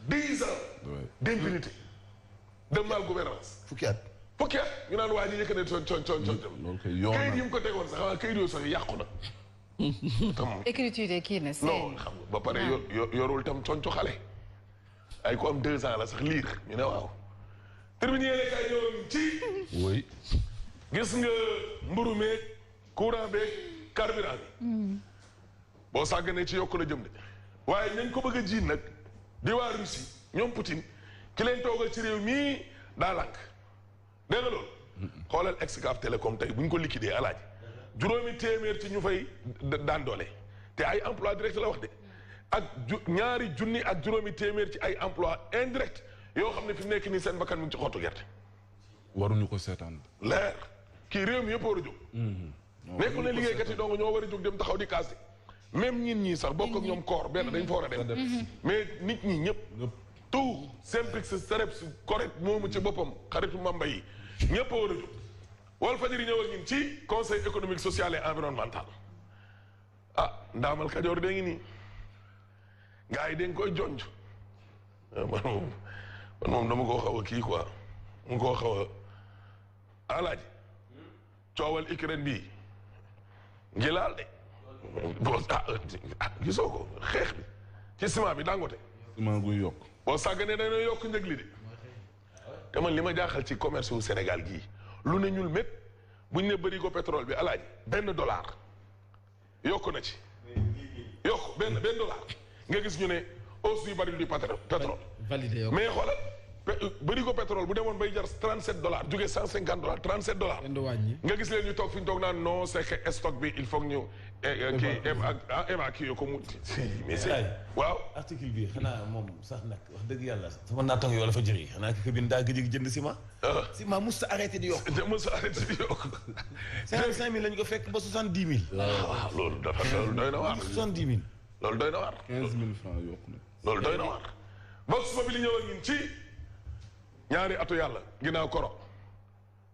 10 ans d'impunité de malgouvernance fukki at ñu naan waa ji yëkkati conc loolu kay yoon kayit yi mu ko tegoon sax waaw kayit yooyu sax yàqu na tam écriture kii na non xam nga ba pare yorul tam conco xale ay ko am 2 ans la sax liir ñu ne waaw terminé yéene kay ñëwoon ci oui gis nga mburu meeg courant beeg carburant bi boo sàgganee ci yokk la jëm de waaye nañ ko bëgg a jiin nag di waa Russie ñoom Poutine ki leen toogal ci réew mii daa lànk dégg nga loolu xoolal Excaf Télécom tey bu ñu ko liquidé alaaji juróomi téeméer ci ñu fay daan doole te ay emploi direct la wax de ak ñaari junni ak juróomi téeméer ci ay emploi indirect yoo xam ne fi mu nekk nii seen bakkan mu ngi ci xottu gerte waruñu ko seetaan leer kii réew mi yëpp war a jóg nekkul ne liggéeykat yi donc ñoo war a jóg dem taxaw di kaas même ñin ñii sax bokk ak ñoom koor benn dañ fa war a dem mais nit ñi ñëpp tout Synpics Cereps correct moomu ci boppam xaritu mamba yi ñëpp a war a jóg Walfadjri ñëw ak ñun ci conseil économique social et environnemental ndaamal Kajoor dee ngi nii gars yi dañ koy jonj man moom dama koo xaw a kii quoi mu koo xaw a alaaji coowal Ukraine bii ngi laal de gisoo ko xeex bi ci ciment bi Dangote ciment guy yokk boo sàgganee dañoo yokk njëg li de te man li ma jaaxal ci commerce wu Sénégal gii lu ne ñul mépp buñ ne bëri ko pétrole bi alaaji $1 yokk na ci yokk benn dollar nga gis ñu ne hausse du baril du pétrole validé mais xoolal bëri ko pétrole bu demoon bay jar $37 jógee $150 $37 nga gis leen ñu toog fi ñu toog naan non c'est que stock bi il faut que ñu kii évacuer ko mu mais c'est waaw article bi xanaa moom sax nag wax dëgg yàlla sama naataango yoo la fa jëri xanaa ki ko bind daa gëj jënd ciment ciment mosut a arrêté di yokk mosut a arrêté di yokk 55 000 lañu ko fekk ba 70 000 waaw loolu doy na waar 70 000 loolu doy na waar 15 000 francs yokk na loolu doy na waar box ba bi li ñëw ak ñun ci ñaari atu yàlla ginnaaw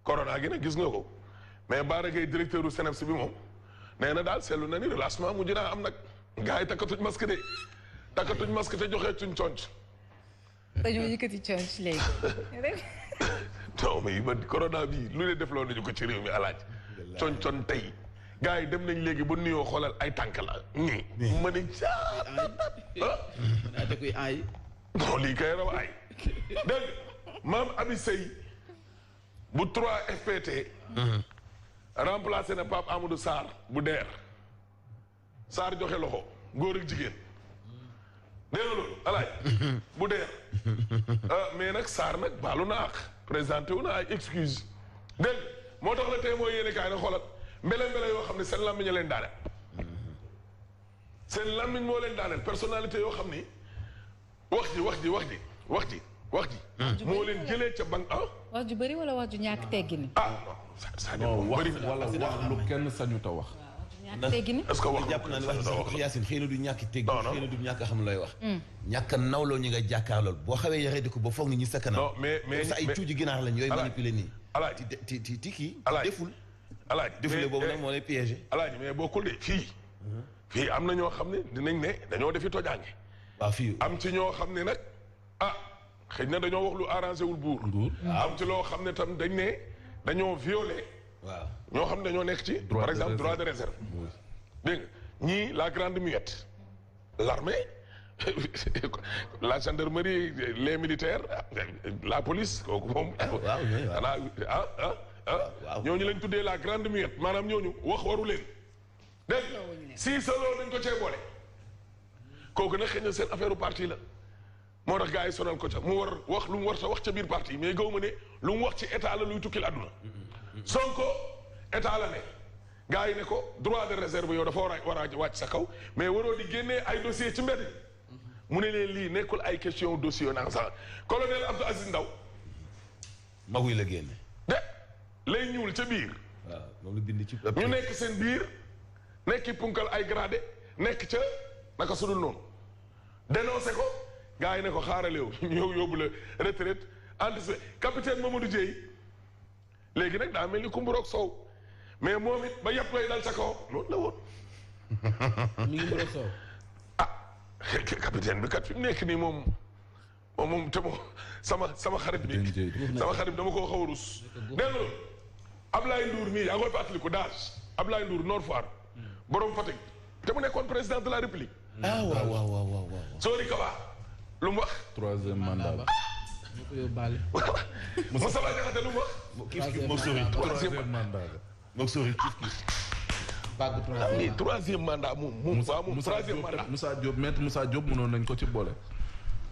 corona gi nag gis nga ko mais Bara Gaye directeur u SNEIPS bi moom nee na daal seetlu na ni relâchement mujj naa am nag gars yi takkatuñ masque de takkatuñ masque te joxee tuñ conc dañoo yëkkati conc léegi non mais ba corona bi lu ne def loo nañu ko ci réew mi alaaj con tey gars yi dem nañ léegi ba nuyoo xoolal ay tànk la ñii ma ne da koy aay non lii kay raw ay dégg maam Abi Sey bu 3FPT remplacé na Pape Amadou Sarr bu DER Sarr joxe loxo góor ak jigéen dégg nga loolu alaaj bu DER mais nag Sarr nag baalu na ak présenté wu na ay excuse dégg moo tax la tey mooy yéene kaay na xoolal mbele yoo xam ne seen làmmiñ a leen daaneel seen làmmiñ moo leen daaneel personnalité yoo xam ni wax ji moo leen jëlee ca banque wax ju bëri wala wax ju ñàkk teggin non ça non wax wala wax lu kenn sañu ta wax est-ce que wax jàpp naa ne wax ji sax Yacine xëy na du ñàkk teggin xëy na du ñàkk xam looy wax ñàkk nawloo ñi nga jàkkaarlool boo xawee yaree di ko ba foog ni ñi sa kanam mais sa ay tuuji ginaar lañ yooyu manipuler nii alaaji ti kii deful alaaji defule boobu nag moo lay piégé alaaji mais bokkul de fii am na ñoo xam ne dinañ ne dañoo defi tojaange waaw fii am ci ñoo xam ne nag xëy na dañoo wax lu arrangé wul buur am ci loo xam ne tam dañ ne dañoo violé waaw ñoo xam ne dañoo nekk ci par exemple droit de réserve dégg nga ñii la grande muette l'armée la gendarmerie les militaires la police kooku moom xanaa ñooñu lañ tuddee la grande muette maanaam ñooñu wax waru leen dégg si solo dañ ko cee boole kooku nag xëy na seen affaire u parti la moo tax gars yi sonal ko ca mu war wax lu mu war ta wax ca biir parti mais gaw ma ne lu mu wax ci état la luy tukkil àdduna Sonko état la ne gars yi ne ko droit de réserve yow dafa war a wàcc sa kaw mais waroo di génnee ay dossier ci mbedd mu ne leen lii nekkul ay question dossier nanga sax colonel Abdou Aziz Ndaw maguy la génne de lay ñuul ca biir waaw moom la bind ci ñu nekk seen biir nekki punkal ay gradé nekk ca naka sudul noonu dénoncé ko gars yi ne ko xaaralew ñëw yóbbu la retraite anticipé capitaine Mamadou Dieye léegi nag daa mel ni kumburoog soow mais moom it ba yàpp lay dal ca kaw loolu la woon mi ngi mburoog soow capitaine bi kat fi mu nekk nii moom te moom sama xarit bi dama koo xaw a rus dégg nga loolu Ablaye Ndour mii yaa ngi koy fàttaliku daage Ablaye Ndour Nord Foire borom Fatick te mu nekkoon président de la République waaw Sori Kaba lu mu wax troisième mandat ñu ko yóbbaale Moussa Diakhaté lu mu wax kiif moom sori troisième mandat moom sori kiif vague troisième mandat moom troisième mandat Moussa Diop maître Moussa Diop mënoon nañ ko ci boole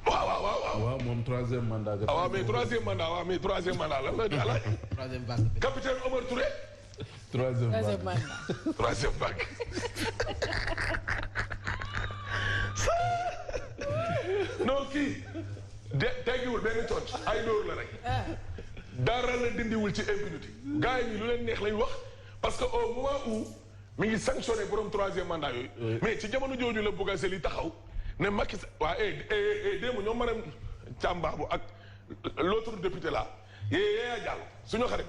waaw moom troisième mandat waaw mais troisième mandat lan la alaaj troisième vague capitaine Omar Touré troisième vague non kii teggiwul benn tonc ay dóor la rek dara la dindiwul ci impunité gars yi lu leen neex lañ wax parce que au moment où mi ngi sanctionné borom troisième mandat yooyu mais ci jamono jooju la bugga seli taxaw ne Macky waa démb ñoom Marème Thiam Babou ak l'autre député là Yaya Diallo suñu xarit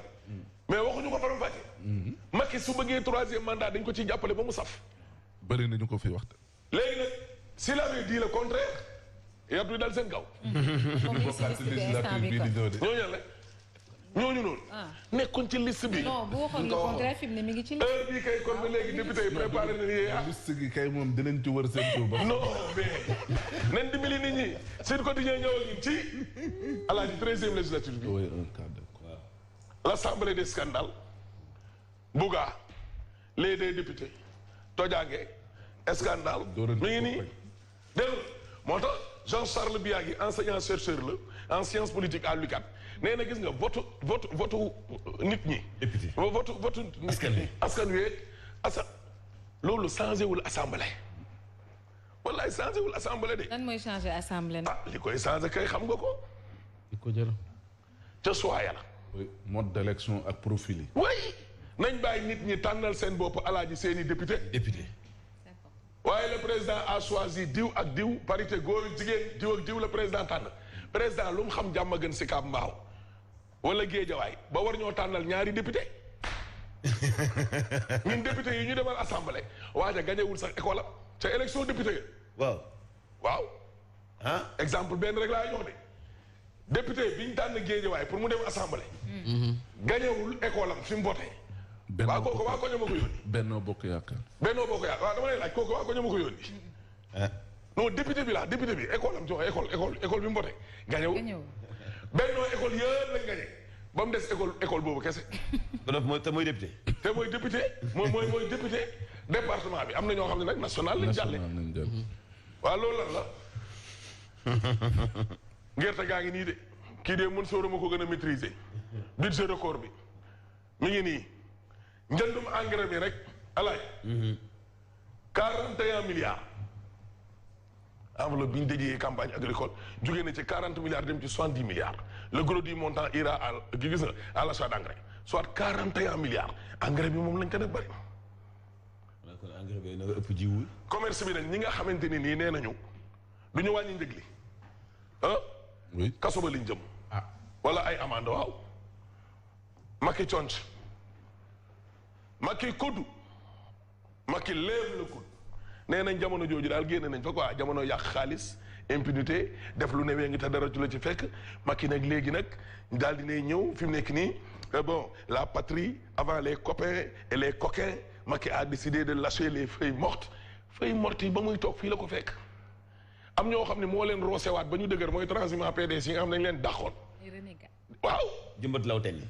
mais waxuñu ko faram fàcce Macky su bëggee troisième mandat dañ ko ciy jàppale ba mu saf bëri nañu ko fi waxte léegi nag s'il avait dit le contraire yàlla du dal seen kaw ñooñu noonu nekkoon ci liste bi non bu waxoon le contraire fi mu ne mi ngi ci liste heure bii kay kon ba léegi député yi préparé na Yaya liste gi kay moom dinañ ci wër seen tur ba non mais nañ dimbali nit ñi Sud Quotidien ñëwal ñu ci alaaji 13e législature bi l'assemblée des scandales Bouga les deux députés tojaange scandale mi ngi nii dégg moo tax Jean-Charles Biagui enseignant chercheur la en sciences politiques à l'UCAD nee na gis nga votu nit ñi votu askan wi loolu changé wul assemblée wallaay changé wul assemblée de lan mooy changé assemblée nag li koy changé kay xam nga ko di ko jël ca choix la mode d'élection ak profil yi way nañ bàyyi nit ñi tànnal seen bopp alaaji seeni député waaye le président a choisi diw ak diw parité góor ak jigéen diw ak diw la président tànn président lu mu xam jàmm gën si Kaab Mbaaw wala Géejawaay ba war ñoo tànnal ñaari député ñun député yi ñu demal assemblée waaja gañewul sax école am ca élection député waaw exemple benn rek laa jox de député bi ñu tànn Géejawaay pour mu dem assemblée gañewul école am fi mu voté waa kooku waa ko ñoo ma ko yónni Benno Bokk Yaakaar waaw dama lay laaj kooku waa ko ñoo ma ko yónni non député bi école am joxe école bi mu voté gañewul Benno école yëpp lañ gañe ba mu des école boobu kese te mooy député mooy député département bi am na ñoo xam ne nag national lañ jàlle waaw loolu lan la gerte gaa ngi nii de kii de mën sóora ma ko gën a maîtriser budget record bi mi ngi nii njëndum engrais bi rek alaaj 41 milliards enveloppe bi ñu déjee campagne agricole jógee na ci 40 milliards dem ci 70 milliards le gros du montant ira gis nga à l'achat d'engrais soit 41 milliards engrais bi moom lañ ko def bëri commerce bi nag ñi nga xamante ni nii nee nañu du ñu wàññi njëg li ah. oui kaso ba liñ jëm. wala ay amande waaw. Macky conc Macky koddu Macky lève le coude nee nañ jamono jooju daal génn nañ fa quoi jamono yàq xaalis impunité def lu newee ngi te dara ci la ci fekk Macky nag léegi nag daal dinay ñëw fi mu nekk nii bon la patrie avant les copains et les coquins Macky a décidé de lâcher les feuilles mortes yi ba muy toog fii la ko fekk am ñoo xam ne moo leen roosewaat ba ñu dëgër mooy transhumant PDS yi nga xam ne dañ leen dàqoon waaw jëmbat lawten yi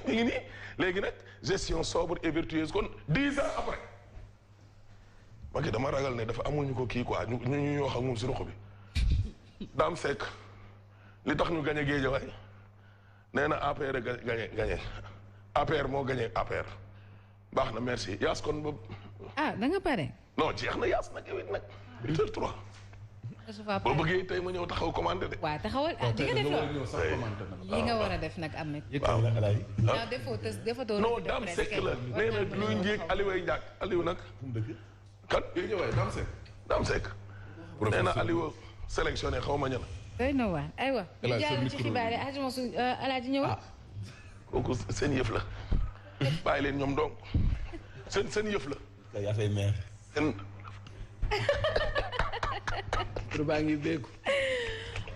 mi ngi nii léegi nag gestion sobre et vertueuse kon 10 ans après Macky dama ragal ne dafa amul ñu ko kii quoi ñu wax ak moom si ruq bi daam fekk li tax ñu gañe Guédiawaye nee na APR gañe APR moo gañe APR baax na merci yaas kon ba da nga pare non jeex na yaas nag yow it nag 8h03 boo bëggee tey ma ñëw taxaw commandé de. waaw taxawal di nga def loolu li nga war a def nag am na. waaw defatoo non daam sekk la nee na luy njéeg Aliou ay njàkk Aliou nag. kan yooyu ñëwee daam sekk. nee na Aliou sélectionné xaw ma ña la. doy na waar aywa. ñu jàll ci xibaar yi ajuma su Alaaji ñëw. kooku seen yëf la. bàyyi leen ñoom donc seen yëf la. yaa fay meer. baa ngi béeku.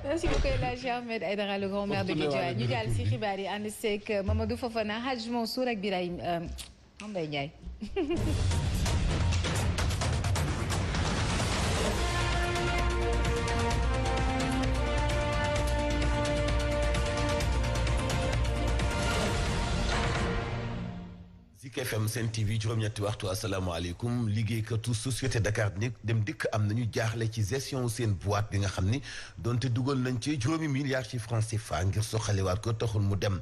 merci beaucoup El Hadji Ahmed Aïdara le grand maire de Guédiawaye ñu jàll si xibaar yi ànd seeg Mamadou Fofana Hadj Mansour ak Birahim Mbaye Ndiaye. Zik FM Sen TV juróom-ñetti waxtu asalaamaaleykum liggéeykatu société Dakar dem dikk am nañu jaaxle ci gestion seen boîte bi nga xam ni donte dugal nañ ci juróomi milliards ci francs CFA ngir soxaliwaat ko taxul mu dem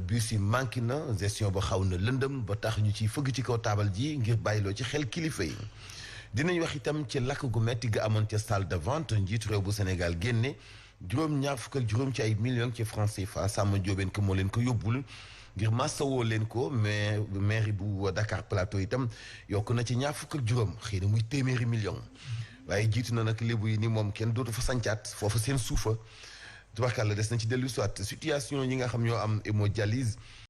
bus yi manqué na gestion ba xaw na lëndëm ba tax ñu ciy fëgg ci kaw taabal ji ngir bàyyiloo ci xel kilifa yi. dinañ wax itam ci lakk gu metti ga amoon ca salle de vente njiitu réew bu Sénégal génne juróom-ñaar fukk ak juróom ci ay millions ci francs CFA sàmm jóobeen ko moo leen ko yóbbul. ngir masawoo leen ko mais mairie bu Dakar Plateau itam yokk na ci ñaar fukk ak juróom xëy na muy téeméeri million waaye jiitu na nag lébu yi ni moom kenn dootu fa sancaat foofu seen suufa tubarkàlla des na ci dellu soit situation yi nga xam ñoo am hémodialyse